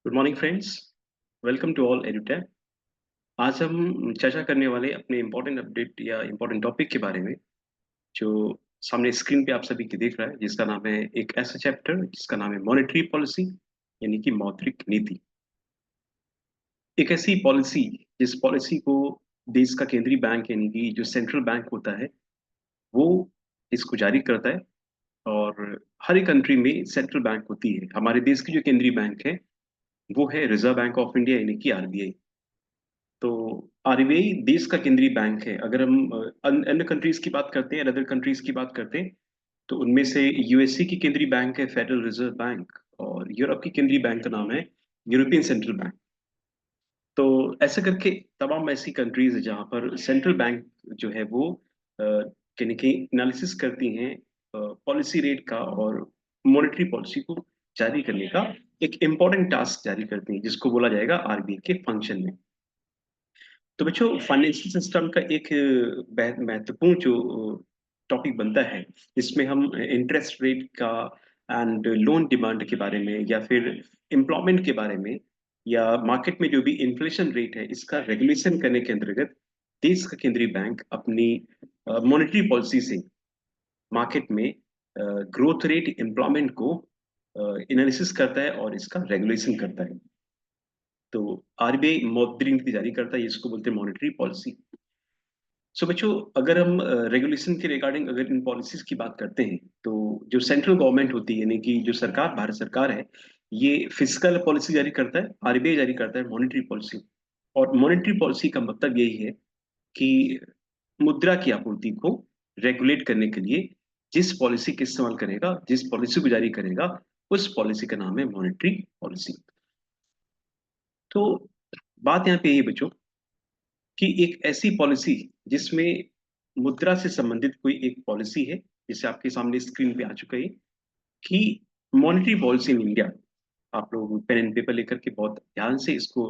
Good morning friends. Welcome to all Edutech. आज हम चर्चा करने वाले अपने इम्पोर्टेंट अपडेट या इम्पोर्टेंट टॉपिक के बारे में, जो सामने स्क्रीन पे आप सभी के देख रहा है, जिसका नाम है एक ऐसा चैप्टर जिसका नाम है मॉनेटरी पॉलिसी, यानी कि मौद्रिक नीति। एक ऐसी पॉलिसी जिस पॉलिसी को देश का केंद्रीय बैंक यानी कि जो सेंट्रल बैंक होता है वो इसको जारी करता है। और हर एक कंट्री में सेंट्रल बैंक होती है। हमारे देश की जो केंद्रीय बैंक है वो है रिजर्व बैंक ऑफ इंडिया यानी कि आरबीआई। तो आरबीआई देश का केंद्रीय बैंक है। अगर हम अन्य कंट्रीज की बात करते हैं, अदर कंट्रीज की बात करते हैं, तो उनमें से यूएसए की केंद्रीय बैंक है फेडरल रिजर्व बैंक, और यूरोप की केंद्रीय बैंक का नाम है यूरोपियन सेंट्रल बैंक। तो ऐसे करके तमाम ऐसी कंट्रीज है जहां पर सेंट्रल बैंक जो है वो यानी कि एनालिसिस करती हैं पॉलिसी रेट का, और मॉनेटरी पॉलिसी को जारी करने का एक इम्पोर्टेंट टास्क जारी करती हैं, जिसको बोला जाएगा आरबीआई के फंक्शन में। तो बच्चों, फाइनेंशियल सिस्टम का एक महत्वपूर्ण जो टॉपिक बनता है, इसमें हम इंटरेस्ट रेट का एंड लोन डिमांड के बारे में, या फिर एम्प्लॉयमेंट के बारे में, या मार्केट में जो भी इन्फ्लेशन रेट है इसका रेगुलेशन करने के अंतर्गत देश का केंद्रीय बैंक अपनी मॉनेटरी पॉलिसी से मार्केट में ग्रोथ रेट, एम्प्लॉयमेंट को एनालिसिस करता है और इसका रेगुलेशन करता है। तो आरबीआई मौद्रिक नीति जारी करता है, इसको बोलते हैं मॉनेटरी पॉलिसी। सो बच्चों, अगर हम रेगुलेशन के रिगार्डिंग अगर इन पॉलिसीज की बात करते हैं, तो जो सेंट्रल गवर्नमेंट होती है यानी कि जो सरकार, भारत सरकार है, ये फिजिकल पॉलिसी जारी करता है, आरबीआई जारी करता है मॉनेटरी पॉलिसी। और मॉनेटरी पॉलिसी का मतलब यही है कि मुद्रा की आपूर्ति को रेगुलेट करने के लिए जिस पॉलिसी का इस्तेमाल करेगा, जिस पॉलिसी को जारी करेगा, उस पॉलिसी का नाम है मॉनेटरी पॉलिसी। तो बात यहाँ पे ये बच्चों कि एक ऐसी पॉलिसी जिसमें मुद्रा से संबंधित कोई एक पॉलिसी है, जिसे आपके सामने स्क्रीन पे आ चुका है कि मॉनेटरी पॉलिसी इन इंडिया। आप लोग पेन एंड पेपर लेकर के बहुत ध्यान से इसको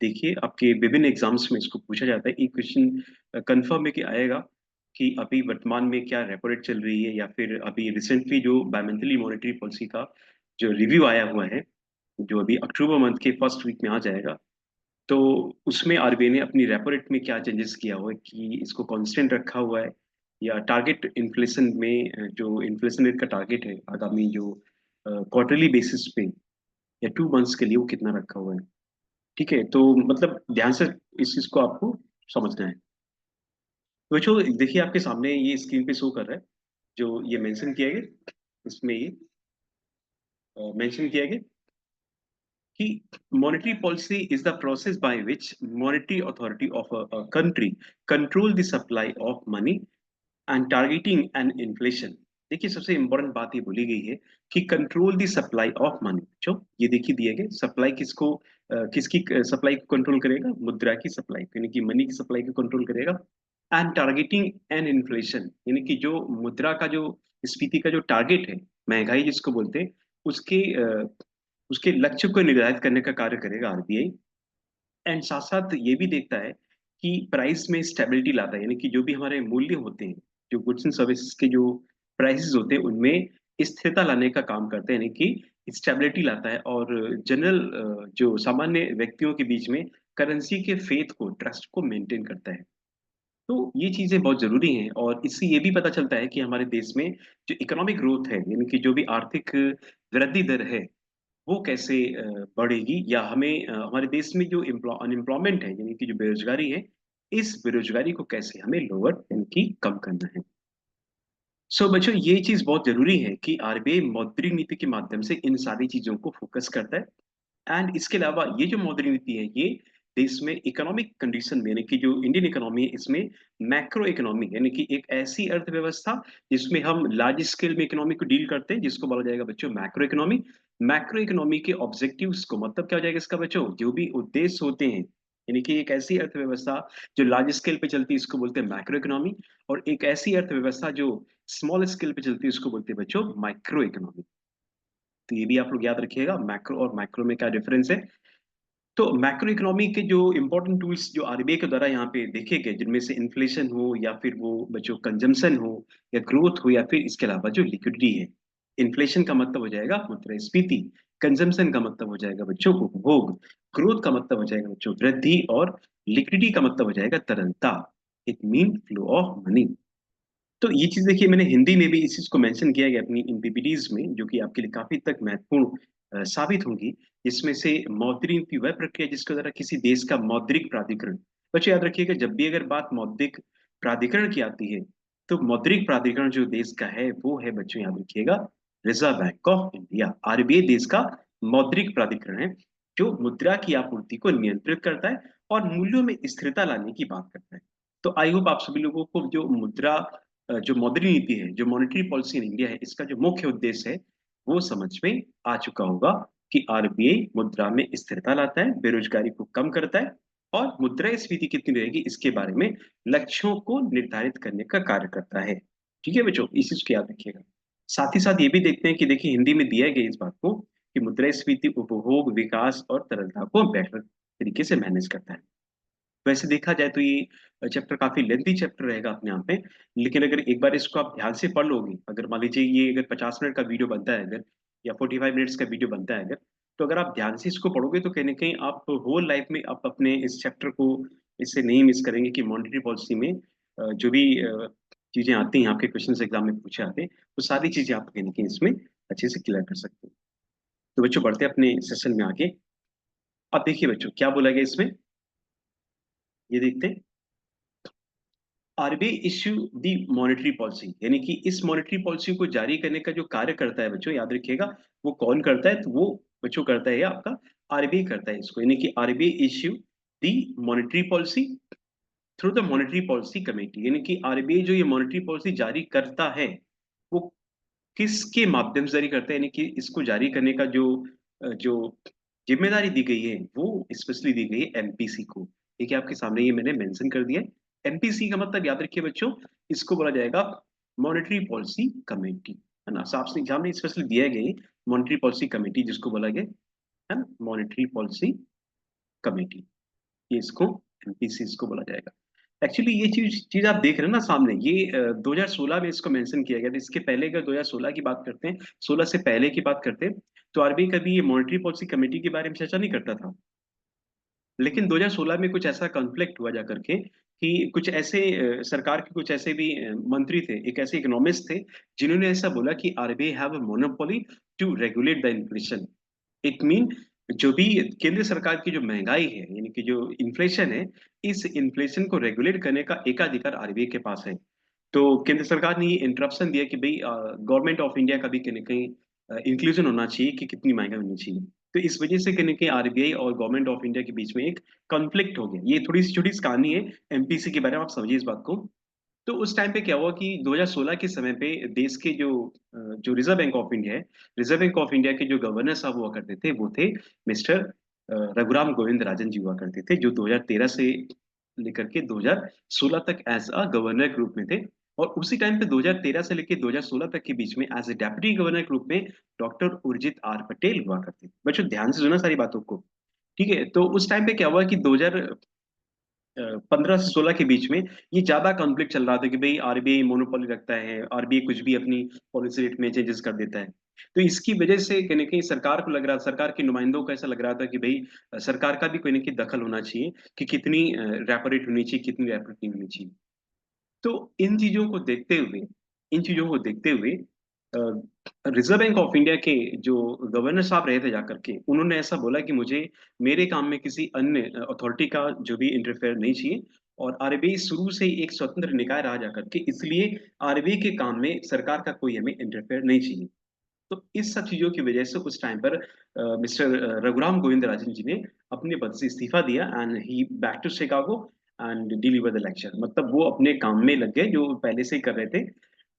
देखिए। आपके विभिन्न एग्जाम्स में इसको पूछा जाता है। एक क्वेश्चन कंफर्म है कि आएगा कि अभी वर्तमान में क्या रेपो रेट चल रही है, या फिर अभी रिसेंटली जो बायमंथली मॉनेटरी पॉलिसी का जो रिव्यू आया हुआ है, जो अभी अक्टूबर मंथ के फर्स्ट वीक में आ जाएगा, तो उसमें आरबीआई ने अपनी रेपो रेट में क्या चेंजेस किया हुआ है, कि इसको कांस्टेंट रखा हुआ है, या टारगेट इन्फ्लेशन में जो इन्फ्लेशन रेट का टारगेट है आगामी जो क्वार्टरली बेसिस पे या 2 मंथ्स के लिए, वो कितना रखा हुआ है। ठीक है, तो मतलब ध्यान से इस चीज को आपको समझना है। तो बच्चों देखिए, आपके सामने ये स्क्रीन पे शो कर रहा है, जो ये मेंशन किया गया, इसमें ये मेंशन किया गया कि monetary policy is the process by which monetary authority of a country control the supply of money and targeting an inflation। देखिए, सबसे इंपॉर्टेंट बात ये बोली गई है कि control the supply of money. जो ये देखिए दिए गए, सप्लाई किसको किसकी सप्लाई को कंट्रोल करेगा, मुद्रा की सप्लाई यानी कि मनी की सप्लाई को कंट्रोल करेगा। एंड टारगेटिंग एन इन्फ्लेशन, यानी कि जो मुद्रा का जो स्फीति का जो टारगेट है, महंगाई जिसको बोलते हैं, उसके उसके लक्ष्य को निर्धारित करने का कार्य करेगा आरबीआई। एंड साथ साथ ये भी देखता है कि प्राइस में स्टेबिलिटी लाता है, यानी कि जो भी हमारे मूल्य होते हैं, जो गुड्स एंड सर्विसेज के जो प्राइसेस होते हैं, उनमें स्थिरता लाने का काम करते हैं, यानी कि स्टेबिलिटी लाता है। और जनरल जो सामान्य व्यक्तियों के बीच में करेंसी के फेथ को, ट्रस्ट को मेंटेन करता है। तो ये चीजें बहुत जरूरी हैं, और इससे ये भी पता चलता है कि हमारे देश में जो इकोनॉमिक ग्रोथ है, यानी कि जो भी आर्थिक वृद्धि दर है, वो कैसे बढ़ेगी, या हमें हमारे देश में जो अनएम्प्लॉयमेंट है, यानी कि जो बेरोजगारी है, इस बेरोजगारी को कैसे हमें लोअर यानी कि कम करना है। सो बच्चों, ये चीज बहुत जरूरी है कि आरबीआई मौद्रिक नीति के माध्यम से इन सारी चीजों को फोकस करता है। एंड इसके अलावा ये जो मौद्रिक नीति है, ये देश में इकोनॉमिक कंडीशन में, यानी कि जो इंडियन इकोनॉमी है, इसमें मैक्रो इकोनॉमी यानी कि एक ऐसी अर्थव्यवस्था जिसमें हम लार्ज स्केल में इकोनॉमी को डील करते हैं, जिसको बोला जाएगा बच्चों मैक्रो इकोनॉमी। मैक्रो इकोनॉमी के ऑब्जेक्टिव्स को, मतलब क्या हो जाएगा इसका बच्चों, जो भी उद्देश्य होते हैं, यानी कि एक ऐसी अर्थव्यवस्था जो लार्ज स्केल पे चलती है, इसको बोलते हैं मैक्रो इकोनॉमी। और एक ऐसी अर्थव्यवस्था जो स्मॉल स्केल पे चलती है, उसको बोलते हैं बच्चों माइक्रो इकोनॉमी। तो ये भी आप लोग याद रखिएगा, मैक्रो और माइक्रो में क्या डिफरेंस है। तो मैक्रो इकोनॉमी के जो इंपॉर्टेंट टूल्स जो आरबीआई के द्वारा यहाँ पे देखे गए, जिनमें से इन्फ्लेशन हो, या फिर वो बच्चों कंजम्पशन हो, या ग्रोथ हो, या फिर इसके अलावा जो लिक्विडिटी है, इन्फ्लेशन का मतलब हो जाएगा मुद्रास्फीति, कंजम्पशन का मतलब हो जाएगा बच्चों उपभोग, ग्रोथ का मतलब हो जाएगा बच्चों वृद्धि, और लिक्विडिटी का मतलब हो जाएगा तरलता। It mean flow of money. तो ये चीज देखिए, मैंने हिंदी में भी इस चीज को मेंशन किया गया अपनी इन पीपीटीज में, जो कि आपके लिए काफी तक महत्वपूर्ण साबित होंगी। इसमें से मौद्रिक की वह प्रक्रिया जिसके द्वारा किसी देश का मौद्रिक प्राधिकरण, बच्चों याद रखिएगा जब भी अगर बात मौद्रिक प्राधिकरण की आती है, तो मौद्रिक प्राधिकरण जो देश का है वो है बच्चों, याद रखिएगा, reserve Bank of India, RBI देश का मौद्रिक प्राधिकरण है, जो मुद्रा की आपूर्ति को नियंत्रित करता है और मूल्यों में स्थिरता लाने की बात करता है। तो आई होप आप सभी लोगों को जो मुद्रा जो मौद्रिक नीति है, जो मॉनेटरी पॉलिसी इन इंडिया है, इसका जो मुख्य उद्देश्य है वो समझ में आ चुका होगा कि आरबीआई मुद्रा में स्थिरता लाता है, बेरोजगारी को कम करता है, और मुद्रास्फीति कितनी रहेगी इसके बारे में लक्ष्यों को निर्धारित करने का कार्य करता है। ठीक है बच्चों, इस चीज को याद रखिएगा। साथ ही साथ ये भी देखते हैं कि देखिए हिंदी में दिया गया इस बात को कि मुद्रास्फीति उपभोग, विकास और तरलता को बेहतर तरीके से मैनेज करता है। वैसे देखा जाए तो ये चैप्टर काफी लेंथी चैप्टर रहेगा अपने आप में, लेकिन अगर एक बार इसको आप ध्यान से पढ़ लोगे, अगर मान लीजिए ये अगर 50 मिनट का वीडियो बनता है अगर, या 45 मिनट्स का वीडियो बनता है अगर, तो अगर आप ध्यान से इसको पढ़ोगे तो कहीं ना कहीं आप होल लाइफ में आप अपने इस चैप्टर को इससे नहीं मिस करेंगे कि मॉनेटरी पॉलिसी में जो भी चीजें आती हैं, आपके क्वेश्चन एग्जाम में पूछे आते हैं, वो सारी चीजें आप कहीं ना कहीं इसमें अच्छे से क्लियर कर सकते हैं। तो बच्चों बढ़ते हैं अपने सेशन में आगे। अब देखिए बच्चों क्या बोला गया इसमें, ये देखते हैं। आरबीआई इश्यू दी मॉनेटरी पॉलिसी, यानी कि इस मॉनेटरी पॉलिसी को जारी करने का जो कार्य करता है बच्चों, याद रखिएगा, वो कौन करता है, तो वो बच्चों करता है आपका आरबीआई करता है इसको, यानी कि RBI issue the monetary policy through the monetary policy committee, यानी कि आरबीआई जो ये मॉनेटरी पॉलिसी जारी करता है वो किसके माध्यम से जारी करता है, यानी कि इसको जारी करने का जो जिम्मेदारी दी गई है वो स्पेशली दी गई है एमपीसी को। ठीक है, आपके सामने ये मैंने मेंशन कर दिया है। एमपीसी का मतलब याद रखिए बच्चों, इसको बोला जाएगा मॉनेटरी पॉलिसी कमेटी, है ना, साफ से एग्जाम में स्पेशली दिया गया है मॉनेटरी पॉलिसी कमेटी, जिसको बोला गया है ना मॉनेटरी पॉलिसी कमेटी, ये इसको एमपीसी इसको बोला जाएगा। एक्चुअली ये चीज चीज आप देख रहे हैं ना सामने, ये 2016 में इसको मेंशन किया गया था। इसके पहले अगर 2016 की बात करते हैं, 16 से पहले की बात करते हैं, तो आरबीआई कभी ये मॉनेटरी पॉलिसी कमेटी के बारे में चर्चा नहीं करता था। लेकिन 2016 में कुछ ऐसा कॉन्फ्लिक्ट हुआ जा करके कि कुछ ऐसे सरकार के कुछ ऐसे भी मंत्री थे, एक ऐसे इकोनॉमिस्ट थे, जिन्होंने ऐसा बोला कि RBI have a monopoly to regulate the inflation. It mean जो भी केंद्र सरकार की जो महंगाई है, यानी कि जो इन्फ्लेशन है, इस इन्फ्लेशन को रेगुलेट करने का एकाधिकार आरबीआई के पास है। तो केंद्र सरकार ने ये इंटरप्शन दिया कि भाई गवर्नमेंट ऑफ इंडिया का भी कहीं ना कहीं इंक्लूजन होना चाहिए कि कितनी महंगाई होनी चाहिए। तो इस वजह से कहीं ना कहीं आरबीआई और गवर्नमेंट ऑफ इंडिया के बीच में एक कॉन्फ्लिक्ट हो गया। ये थोड़ी सी छोटी सी कहानी है एमपीसी के बारे में, आप समझिए इस बात को। तो उस टाइम पे क्या हुआ कि 2016 के समय पे देश के जो रिजर्व बैंक ऑफ इंडिया है, रिजर्व बैंक ऑफ इंडिया के जो गवर्नर साहब हुआ करते थे वो थे मिस्टर रघुराम गोविंद राजन जी हुआ करते थे, जो 2013 से लेकर के 2016 तक एज अ गवर्नर के रूप में थे। और उसी टाइम पे 2013 से लेकर 2016 तक के बीच में एज ए डेप्यूटी गवर्नर के रूप में डॉक्टर उर्जित आर पटेल हुआ करते थे। बच्चों ध्यान से सुना सारी बातों को। ठीक है, तो उस टाइम पे क्या हुआ कि 15 से 16 के बीच में ये ज्यादा कॉन्फ्लिक्ट चल रहा था कि भाई आरबीआई मोनोपोली रखता है, आरबीआई कुछ भी अपनी पॉलिसी रेट में चेंजेस कर देता है। तो इसकी वजह से कहीं ना कहीं सरकार को लग रहा, सरकार के नुमाइंदों को ऐसा लग रहा था कि भाई सरकार का भी कोई ना कोई दखल होना चाहिए कि कितनी रेपो रेट होनी चाहिए, कितनी रेपो रेट नहीं होनी चाहिए। तो इन चीजों को देखते हुए, इन चीजों को देखते हुए रिजर्व बैंक ऑफ इंडिया के जो गवर्नर साहब रहे थे जाकर के, उन्होंने ऐसा बोला कि मुझे मेरे काम में किसी अन्य अथॉरिटी का जो भी इंटरफेयर नहीं चाहिए, और आरबीआई शुरू से ही एक स्वतंत्र निकाय रहा जाकर के, इसलिए आरबीआई के काम में सरकार का कोई हमें इंटरफेयर नहीं चाहिए। तो इस सब चीजों की वजह से उस टाइम पर मिस्टर रघुराम गोविंद राजन जी ने अपने पद से इस्तीफा दिया and he back to Chicago and deliver the lecture, मतलब वो अपने काम में लग गए जो पहले से ही कर रहे थे।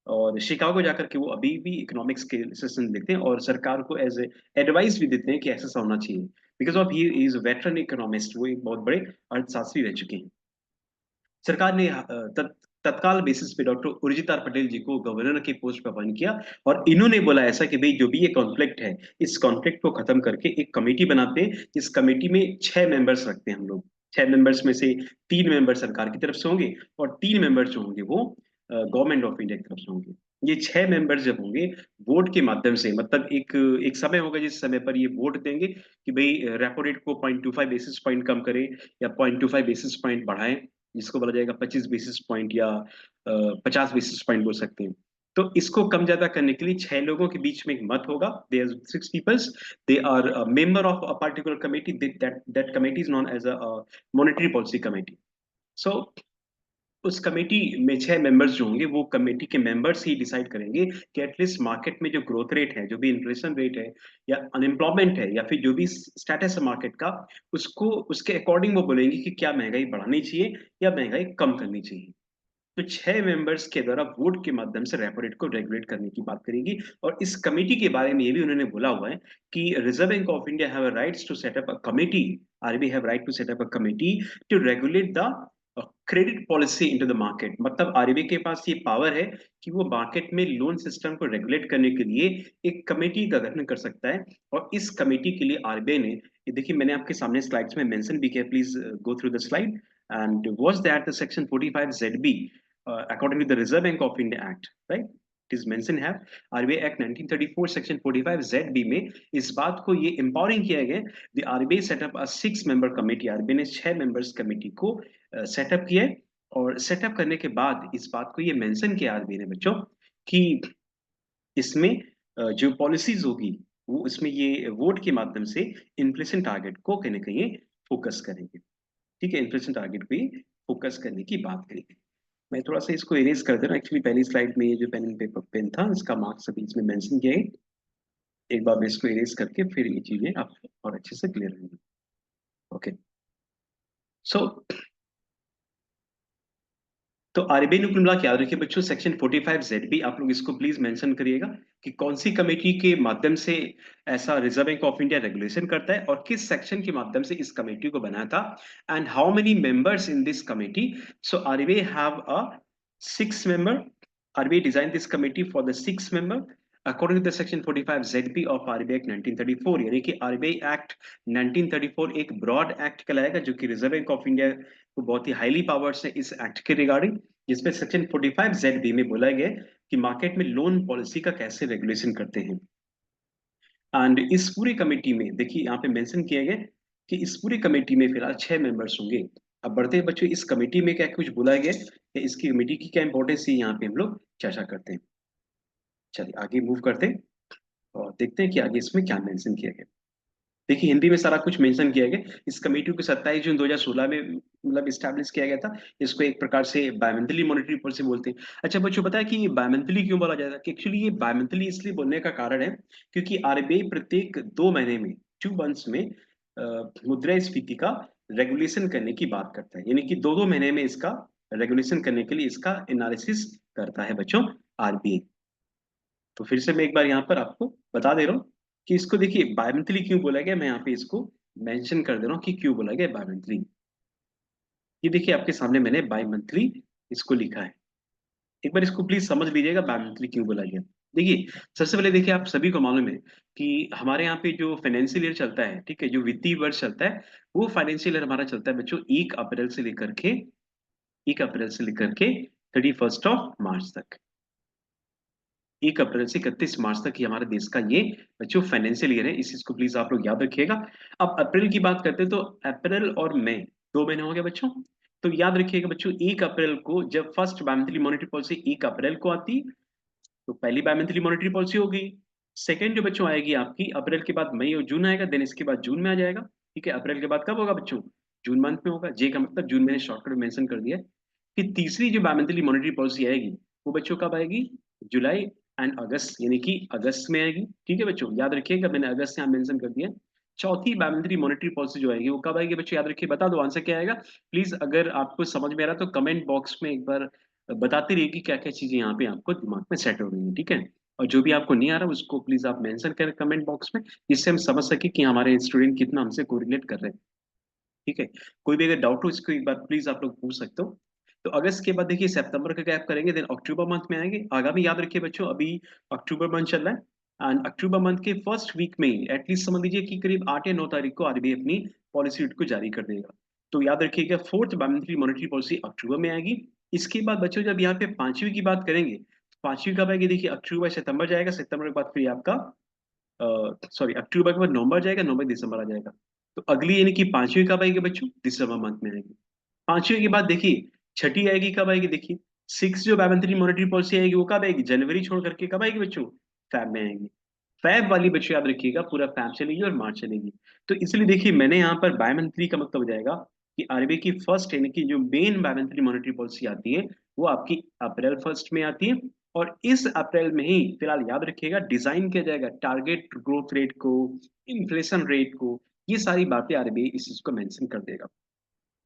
और शिकागो जाकर के वो अभी भी इकोनॉमिक्स के सेशन देते हैं और सरकार को एज एडवाइस भी देते हैं कि ऐसा होना चाहिए, because of he is veteran economist, वो एक बहुत बड़े अर्थशास्त्री रह चुके हैं। सरकार ने तत्काल बेसिस पे डॉक्टर उर्जित आर पटेल जी को गवर्नर की पोस्ट पर अपॉइंट किया, और इन्होंने बोला ऐसा कि भाई जो भी ये कॉन्फ्लिक्ट है, इस कॉन्फ्लिक्ट को खत्म करके एक कमेटी बनाते हैं। इस कमेटी में 6 मेंबर्स रखते हैं हम लोग। 6 मेंबर्स में से 3 मेंबर सरकार की तरफ से होंगे और 3 मेंबर्स जो होंगे वो गवर्नमेंट ऑफ इंडिया की तरफ से होंगे। ये 6 मेंबर जब होंगे वोट के माध्यम से, मतलब एक एक समय होगा जिस समय पर ये वोट देंगे कि भाई रेपो रेट को 0.25 बेसिस पॉइंट कम करें या 0.25 बेसिस पॉइंट बढ़ाएं, जिसको बोला जाएगा 25 बेसिस पॉइंट या 50 बेसिस पॉइंट बोल सकते हैं। तो इसको कम ज्यादा करने के लिए 6 लोगों के बीच में एक मत होगा। They are 6 peoples, they are member of a particular committee, that committee is known as a monetary policy committee. So उस कमेटी में 6 मेंबर्स जो होंगे वो कमेटी के मेंबर्स ही डिसाइड करेंगे कि एटलीस्ट मार्केट में जो ग्रोथ रेट है, जो भी इन्फ्लेशन रेट है या अनएम्प्लॉयमेंट है या फिर जो भी स्टेटस है मार्केट का, उसको उसके अकॉर्डिंग वो बोलेंगे कि क्या महंगाई बढ़ानी चाहिए या महंगाई कम करनी चाहिए। तो 6 मेंबर्स के द्वारा वोट के माध्यम से रेपो रेट को रेगुलेट करने की बात करेगी। और इस कमेटी के बारे में ये भी उन्होंने बोला हुआ है कि Reserve Bank of India have rights to set up a committee, RBI have right to set up a committee to regulate the credit policy into the market. मतलब आरबीआई के पास ये पावर है कि वो मार्केट में लोन सिस्टम को regulate करने के लिए एक कमेटी का गठन कर सकता है। और इस कमेटी के लिए आरबीआई ने, ये देखिए मैंने आपके सामने स्लाइड्स में मेंशन भी किया, please go through the slide. and was that the section 45 ZB, according to the Reserve Bank of India Act, right? It is mentioned here RBI Act 1934 section 45 ZB में इस बात को ये empowering किया गया। The RBI set up a 6 member committee, RBI ने 6 members committee को setup किया है। और सेटअप करने के बाद इस बात को ये मेंशन किया आरबीआई ने बच्चों कि इसमें जो पॉलिसीज होगी वो इसमें ये वोट के माध्यम से इन्फ्लेशन टारगेट को कहीं ना कहीं फोकस करेंगे। ठीक है, इन्फ्लेशन टारगेट पे फोकस करने की बात करेंगे। मैं थोड़ा सा इसको इरेज कर दे रहा हूँ, एक्चुअली पहली स्लाइड में ये जो पेन पेपर पेन था इसका मार्क्स अभी इसमें मेंशन किया है। एक बार मैं इसको इरेज करके फिर ये चीजें आप और अच्छे से क्लियर होंगी। ओके, सो तो आरबीआई ने कुल मिला के याद रखिए बच्चों, सेक्शन 45 ZB आप लोग इसको प्लीज मेंशन करिएगा कि कौन सी कमेटी के माध्यम से ऐसा reserve Bank of India regulation करता है और किस सेक्शन के माध्यम से इस कमेटी को बनाया था, and how many members in this committee. So RBI have a 6 member, RBI designed this committee for the 6 member according to the section 45 ZB of RBI Act 1934। यानी कि RBI Act 1934 एक ब्रॉड एक्ट कहलाएगा जो कि Reserve Bank of India को बहुत ही highly powers है इस एक्ट के रिगार्डिंग, जिसमें सेक्शन 45 ZB में बोला गया है कि मार्केट में लोन पॉलिसी का कैसे रेगुलेशन करते हैं। एंड इस पूरी कमेटी में देखिए यहाँ पे मेंशन किया गया कि इस पूरी कमेटी में फिलहाल 6 मेंबर्स होंगे। अब बढ़ते हैं बच्चों, इस कमेटी में क्या कुछ बोला गया है, इसकी कमेटी की क्या इंपॉर्टेंस है, यहाँ पे हम लोग चर्चा करते हैं। चलिए आगे मूव करते हैं और देखते हैं कि आगे इसमें क्या मेंशन किया गया। देखिए हिंदी में सारा कुछ मेंशन किया गया। इस कमेटी को 27 जून 2016 में मतलब इस्टेब्लिश किया गया था। इसको एक प्रकार से बायमंथली मॉनेटरी पॉलिसी बोलते हैं। अच्छा बच्चों, पता है कि ये बायमंथली क्यों बोला जाता है? कि एक्चुअली ये बायमंथली इसलिए बोलने का कारण है क्योंकि आरबीआई प्रत्येक 2 महीने में, 2 मंथ्स में मुद्रास्फीति का रेगुलेशन करने की बात करता है। यानी कि 2-2 महीने में इसका रेगुलेशन करने के लिए इसका एनालिसिस करता है बच्चों आरबीआई। तो फिर से मैं एक बार यहाँ पर आपको बता दे रहा हूँ कि इसको देखिए बायोमेंटली क्यों बोला गया। मैं यहाँ पे इसको मेंशन कर दे रहा हूँ कि क्यों बोला गया बायोमेंटली। ये देखिए आपके सामने मैंने बाई मंथली इसको लिखा है। एक बार इसको प्लीज समझ लीजिएगा बाई मंथली क्यों बोला गया। देखिए सबसे पहले देखिए आप सभी को मालूम है कि हमारे यहाँ पे जो फाइनेंशियल ईयर चलता है, ठीक है, जो वित्तीय वर्ष चलता है, वो फाइनेंशियल ईयर हमारा चलता है बच्चों 1 अप्रैल से लेकर के 31 मार्च तक। 1 अप्रैल से 31 मार्च तक ही हमारे देश का ये बच्चों फाइनेंशियल ईयर है। इस चीज को प्लीज आप लोग याद रखिएगा। अब अप्रैल की बात करते हैं तो अप्रैल और मई 2 महीने हो गए बच्चों। तो याद रखिएगा बच्चों 1 अप्रैल को जब फर्स्ट बायमंथली मॉनेटरी पॉलिसी 1 अप्रैल को आती, तो पहली बायमंथली मॉनेटरी पॉलिसी हो गई। सेकंड जो बच्चों आएगी आपकी अप्रैल के बाद मई और जून आएगा, देन इसके बाद जून में आ जाएगा। ठीक है, अप्रैल के बाद कब होगा बच्चों? जून मंथ में होगा। जे का मतलब जून, मैंने शॉर्टकट में मेंशन कर दिया है। कि तीसरी जो बायमंथली मॉनेटरी पॉलिसी आएगी वो बच्चों कब आएगी? जुलाई एंड अगस्त, यानी कि अगस्त में आएगी। ठीक है बच्चों, याद रखिएगा मैंने अगस्त यहाँ मेंशन कर दिया है। चौथी बायमंथली मॉनेटरी पॉलिसी जो आएगी वो कब आएगी बच्चों? याद रखिए, बता दो आंसर क्या आएगा प्लीज। अगर आपको समझ में आ रहा है तो कमेंट बॉक्स में एक बार बताते रहिए कि क्या क्या चीजें यहाँ पे आपको दिमाग में सेट हो रही है। ठीक है, और जो भी आपको नहीं आ रहा उसको प्लीज आप मेंशन करें कमेंट बॉक्स में, जिससे हम समझ सके कि हमारे स्टूडेंट कितना हमसे कोरिलेट कर रहे हैं। ठीक है, कोई भी अगर डाउट हो इसको एक बार प्लीज आप लोग पूछ सकते हो। तो अगस्त के बाद देखिए सितंबर का गैप करेंगे, देन अक्टूबर मंथ में आएंगे आगामी। याद रखिए बच्चों अभी अक्टूबर मंथ चल रहा है, एंड अक्टूबर मंथ के फर्स्ट वीक में ही एटलीस्ट समझ लीजिए कि करीब 8 या 9 तारीख को आरबीआई अपनी पॉलिसी रेट को जारी कर देगा। तो याद रखिएगा फोर्थ बायमंथली मॉनेटरी पॉलिसी अक्टूबर में आएगी। इसके बाद बच्चों जब यहाँ पे पांचवी की बात करेंगे, पांचवी कब आएगी? देखिए अक्टूबर सितंबर जाएगा, सितंबर के बाद फिर आपका सॉरी अक्टूबर के बाद नवंबर जाएगा, नवंबर दिसंबर आ जाएगा। तो अगली यानी कि पांचवी कब आएगी बच्चों? दिसंबर मंथ में आएगी। पांचवी के बाद देखिए छठी आएगी, कब आएगी? देखिए सिक्स जो बायमेंट्री मॉनेटरी पॉलिसी आएगी वो कब आएगी? जनवरी छोड़ करके कब आएगी बच्चों? फैब में आएगी। फैब वाली बच्चों याद रखिएगा, पूरा फैब चलेगी और मार्च चलेगी। तो इसलिए देखिए मैंने यहाँ पर बायमेंट्री का मतलब हो जाएगा कि आरबीआई की फर्स्ट यानी कि जो मेन बायमेंट्री मॉनेटरी पॉलिसी आती है वो आपकी अप्रैल फर्स्ट में आती है। और इस अप्रैल में ही फिलहाल याद रखिएगा डिजाइन किया जाएगा टारगेट ग्रोथ रेट को, इन्फ्लेशन रेट को, ये सारी बातें आरबीआई इस चीज को मेंशन कर देगा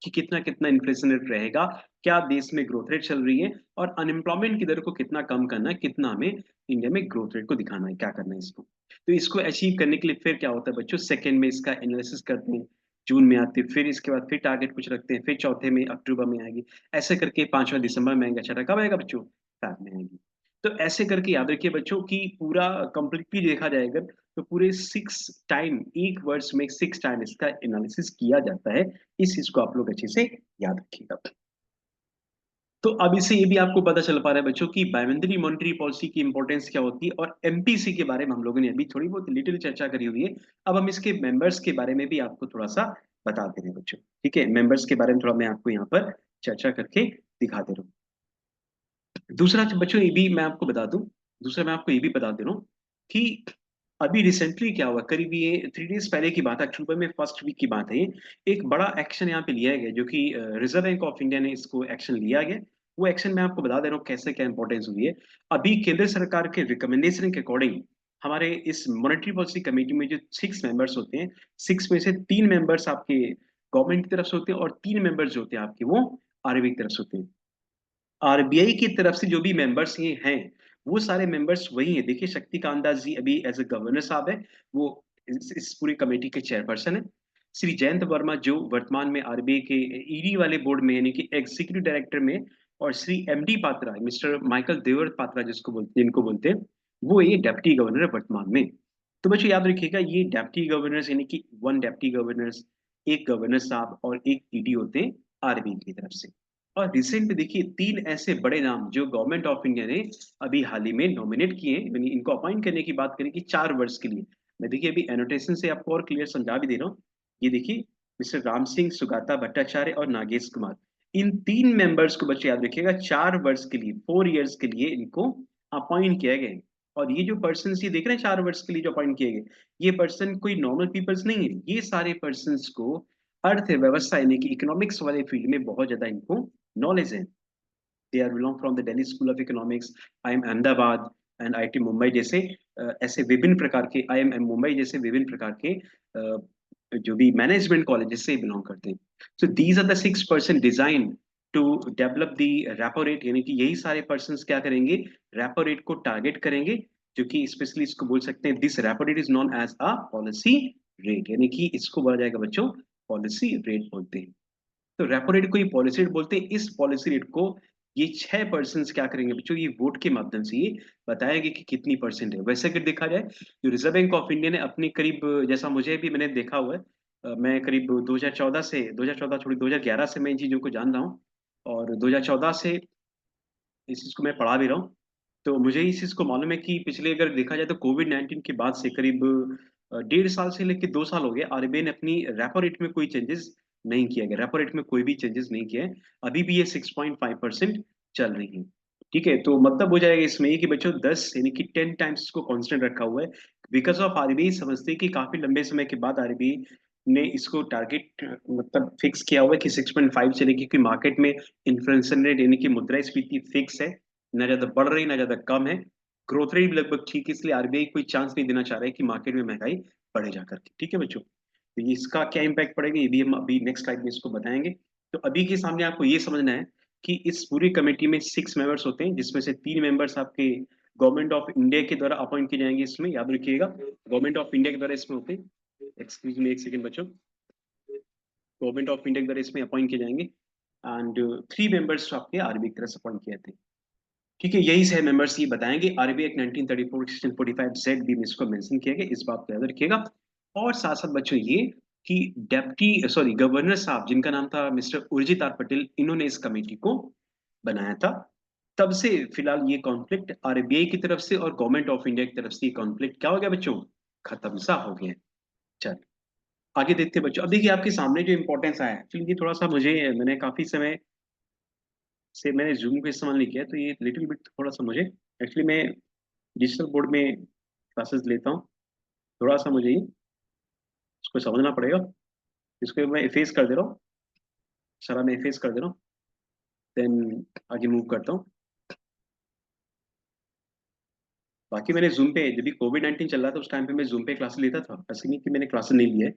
कि कितना कितना इन्फ्लेशन रेट रहेगा, क्या देश में ग्रोथ रेट चल रही है, और अनएम्प्लॉयमेंट की दर को कितना कम करना है, कितना हमें इंडिया में ग्रोथ रेट को दिखाना है, क्या करना है इसको। तो इसको अचीव करने के लिए फिर क्या होता है बच्चों, सेकंड में इसका एनालिसिस करते हैं, जून में आती है, फिर इसके बाद फिर टारगेट कुछ रखते हैं, फिर चौथे में अक्टूबर में आएगी, ऐसे करके पांचवा दिसंबर में आएगा, छठा कब आएगा बच्चों? साथ में आएगी। तो ऐसे करके याद रखिए बच्चों कि पूरा कंप्लीटली देखा जाएगा तो पूरे सिक्स टाइम, एक वर्ष में सिक्स टाइम इसका एनालिसिस किया जाता है। इस चीज को आप लोग अच्छे से याद रखिएगा। तो अब इससे ये भी आपको पता चल पा रहा है बच्चों की बायमेंट्री मॉनेटरी पॉलिसी की इंपॉर्टेंस क्या होती है, और एमपीसी के बारे में हम लोगों ने अभी थोड़ी बहुत लिटिल चर्चा करी हुई है। अब हम इसके मेंबर्स के बारे में भी आपको थोड़ा सा बता दे रहे हैं बच्चों। ठीक है, मेंबर्स के बारे में थोड़ा मैं आपको यहाँ पर चर्चा करके दिखा दे रहा हूँ। दूसरा बच्चों ये भी मैं आपको बता दूं, दूसरा मैं आपको ये भी बता दे रहा हूँ कि अभी रिसेंटली क्या हुआ, करीब ये 3 डेज पहले की बात है, अक्टूबर में फर्स्ट वीक की बात है ये। एक बड़ा एक्शन यहाँ पे लिया गया जो कि रिजर्व बैंक ऑफ इंडिया ने इसको एक्शन लिया गया। वो एक्शन मैं आपको बता दे रहा हूँ कैसे क्या इंपॉर्टेंस हुई है। अभी केंद्र सरकार के रिकमेंडेशन के अकॉर्डिंग हमारे इस मॉनेटरी पॉलिसी कमेटी में जो 6 मेंबर्स होते हैं, 6 में से 3 मेंबर्स आपके गवर्नमेंट की तरफ से होते हैं, और 3 मेंबर्स जो होते हैं आपके वो आरबीआई की तरफ से होते हैं। आरबीआई की तरफ से जो भी मेंबर्स ये हैं वो सारे मेंबर्स वही हैं। देखिए शक्तिकांत दास जी अभी एज ए गवर्नर साहब है, वो इस पूरी कमेटी के चेयरपर्सन है। श्री जयंत वर्मा जो वर्तमान में आरबीआई के ईडी वाले बोर्ड में यानी कि एग्जीक्यूटिव डायरेक्टर में, और Shri MD Patra, mister Michael देवर पात्रा जिनको बोलते हैं, वो ये डेप्टी गवर्नर है वर्तमान में। तो बच्चों याद रखिएगा ये डेप्टी गवर्नर्स यानी कि वन डेप्टी गवर्नर्स, एक गवर्नर साहब और एक ईडी होते हैं आरबीआई की तरफ से। और रिसेंट में देखिए 3 ऐसे बड़े नाम जो गवर्नमेंट ऑफ इंडिया ने अभी हाल ही में नॉमिनेट किए हैं, यानी इनको अपॉइंट करने की बात करें कि 4 वर्ष के लिए। मैं देखिए अभी एनोटेशन से आपको और क्लियर समझा भी दे रहा हूँ। ये देखिए मिस्टर राम सिंह सुगाता भट्टाचार्य और नागेश कुमार, इन 3 मेंबर्स को बच्चे याद रखिएगा 4 वर्ष के लिए, 4 इयर्स के लिए इनको अपॉइंट किया गया है। और ये जो पर्सन ये देख रहे हैं 4 वर्ष के लिए जो अपॉइंट किए गए, ये पर्सन कोई नॉर्मल पीपल्स नहीं है, ये सारे पर्सन को अर्थव्यवस्था यानी कि इकोनॉमिक्स वाले फील्ड में बहुत ज्यादा इनको नॉलेज है। They are belong from the Delhi School of Economics, IIM Ahmedabad and IIT Mumbai जैसे ऐसे विभिन्न प्रकार के, आईएम मुंबई जैसे विभिन्न प्रकार के जो भी मैनेजमेंट कॉलेजेस से बिलोंग करते हैं। So these are the 6 person design to develop the repo rate, यानी कि यही सारे पर्सन क्या करेंगे, रेपो रेट को टारगेट करेंगे, जो कि स्पेशली इसको बोल सकते हैं this repo rate is known as a policy rate, यानी कि इसको बोला जाएगा बच्चों पॉलिसी रेट बोलते हैं। तो रेपो रेट को ये पॉलिसी रेट बोलते हैं। इस पॉलिसी रेट को ये 6 पर्सन क्या करेंगे बच्चों, ये वोट के माध्यम से ये बताएंगे कि कितनी परसेंट है। वैसे अगर देखा जाए जो रिजर्व बैंक ऑफ इंडिया ने अपनी करीब, जैसा मुझे भी मैंने देखा हुआ है, मैं करीब 2014 से 2014 छोड़ी 2011 से मैं इन चीजों को जान रहा हूँ, और 2014 से इस चीज को मैं पढ़ा भी रहा हूँ। तो मुझे इस चीज को मालूम है कि पिछले अगर देखा जाए तो कोविड 19 के बाद से करीब 1.5 साल से लेकर 2 साल हो गए आरबीआई ने अपनी रेपो रेट में कोई चेंजेस नहीं किया गया, रेपो रेट में कोई भी चेंजेस नहीं किया है। अभी भी ये 6.5% चल रही है। ठीक है, तो मतलब हो जाएगा इसमें ये कि बच्चों 10 यानी कि 10 टाइम्स इसको कांस्टेंट रखा हुआ है। बिकॉज ऑफ आरबीआई समझते हैं कि काफी लंबे समय के बाद आरबीआई ने इसको टारगेट मतलब फिक्स किया हुआ है कि 6.5 चलेगी, क्योंकि मार्केट में इन्फ्लेशन रेट यानी कि मुद्रास्फीति फिक्स है, ना ज्यादा बढ़ रही ना ज्यादा कम है। ग्रोथ रेट भी लगभग ठीक है, इसलिए आरबीआई कोई चांस नहीं देना चाह रहा है कि मार्केट में महंगाई बढ़े जा करके। ठीक है बच्चों, तो ये इसका क्या इम्पैक्ट पड़ेगा ये भी हम अभी नेक्स्ट स्लाइड में इसको बताएंगे। तो अभी के सामने आपको ये समझना है कि इस पूरी कमेटी में 6 मेंबर्स होते हैं, जिसमें से 3 मेंबर्स आपके गवर्नमेंट ऑफ इंडिया के द्वारा अपॉइंट किए जाएंगे। इसमें याद रखिएगा गवर्नमेंट ऑफ इंडिया के द्वारा इसमें होते हैं। एक्सक्यूज मी एक सेकंड बच्चों, गवर्नमेंट ऑफ इंडिया के द्वारा इसमें अपॉइंट किए जाएंगे, एंड 3 मेंबर्स आपके आरबीआई की तरफ से अपॉइंट किए थे। ठीक है, यही 6 मेंबर्स ये बताएंगे। RBI act 1934 section 45 Z B में इसको मेंशन किया गया, इस बात को याद रखिएगा। और साथ साथ बच्चों ये कि डेप्टी सॉरी गवर्नर साहब जिनका नाम था मिस्टर उर्जित आर पटेल, इन्होंने इस कमेटी को बनाया था। तब से फिलहाल ये कॉन्फ्लिक्ट आरबीआई की तरफ से और गवर्नमेंट ऑफ इंडिया की तरफ से ये कॉन्फ्लिक्ट क्या हो गया बच्चों, खत्म सा हो गया। चल आगे देखते हैं बच्चों। अब देखिए आपके सामने जो इंपॉर्टेंस आया है, एक्चुअली ये थोड़ा सा मुझे, मैंने काफी समय से मैंने जूम का इस्तेमाल नहीं किया, तो ये लिटिल बिट थोड़ा सा मुझे, एक्चुअली मैं डिजिटल बोर्ड में क्लासेस लेता हूँ, थोड़ा सा मुझे इसको समझना पड़ेगा। इसको मैं इफेस कर दे रहा हूँ, सारा मैं इफेस कर दे रहा हूँ, देन आगे मूव करता हूँ। बाकी मैंने जूम पे, जब भी कोविड 19 चल रहा था उस टाइम पे मैं जूम पे क्लासेस लेता था, ऐसे नहीं कि मैंने क्लासेस नहीं लिए।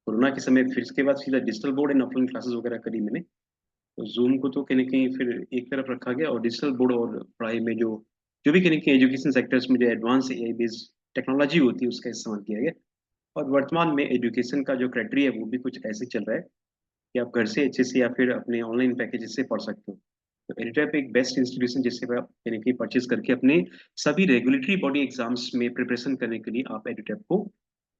कोरोना के समय फिर इसके बाद सीधा digital board and offline classes वगैरह करी मैंने। तो जूम को तो कहीं ना कहीं फिर एक तरफ रखा गया, और डिजिटल बोर्ड और पढ़ाई में जो जो भी कहीं ना कहीं एजुकेशन सेक्टर्स में जो एडवांस एआई बेस्ड टेक्नोलॉजी होती है उसका इस्तेमाल किया गया। और वर्तमान में एजुकेशन का जो क्राइटेरिया है वो भी कुछ ऐसे चल रहा है कि आप घर से अच्छे से या फिर अपने ऑनलाइन पैकेज से पढ़ सकते हो। तो एडिटैप एक बेस्ट इंस्टीट्यूशन जिससे आप यानी कि परचेज करके अपने सभी रेगुलेटरी बॉडी एग्जाम्स में प्रिपरेशन करने के लिए आप एडिटैप को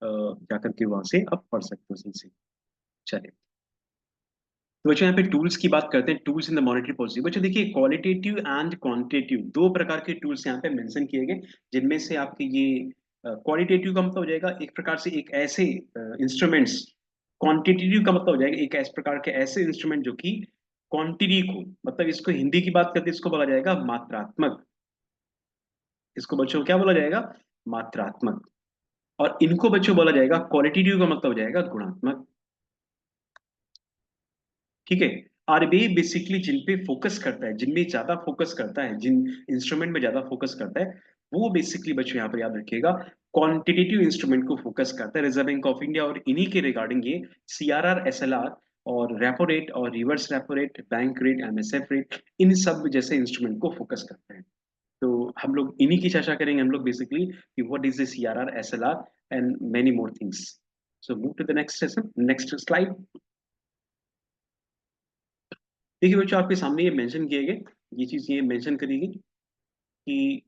जा करके वहां से आप पढ़ सकते हो सही से। चलिए, तो बच्चों यहाँ पे टूल्स की बात करते हैं, tools in the monetary policy. बच्चों देखिए, क्वालिटेटिव एंड क्वांटिटेटिव दो प्रकार के टूल्स यहाँ पे मेंशन किए गए, जिनमें से आपके ये क्वालिटेटिव का मतलब हो जाएगा एक प्रकार से एक ऐसे इंस्ट्रूमेंट्स, क्वांटिटेटिव का मतलब हो जाएगा एक ऐसे प्रकार के ऐसे इंस्ट्रूमेंट जो कि क्वांटिटी को, मतलब इसको हिंदी की बात करते हैं इसको बोला जाएगा मात्रात्मक। इसको बच्चों क्या बोला जाएगा, मात्रात्मक। और इनको बच्चों बोला जाएगा क्वालिटेटिव का मतलब हो जाएगा गुणात्मक। ठीक है। आरबीआई बेसिकली जिन पे फोकस करता है, जिनमें ज्यादा फोकस करता है, जिन इंस्ट्रूमेंट में ज्यादा फोकस करता है, वो बेसिकली बच्चों यहाँ पर याद रखिएगा क्वांटिटेटिव इंस्ट्रूमेंट को फोकस करता है, रिजर्व बैंक ऑफ इंडिया। और इन्हीं के रिगार्डिंग ये सीआरआर, एसएलआर और रेपो रेट और reverse repo rate, bank rate, MSF rate, इन सब जैसे इंस्ट्रूमेंट को फोकस करते हैं। तो हम लोग इन्हीं की चर्चा करेंगे हम लोग बेसिकली कि what is the CRR, SLR and many more things. So move to the next session, next slide. देखिए बच्चों आपके सामने ये मेंशन किए गए, ये चीज ये मेंशन करी गई कि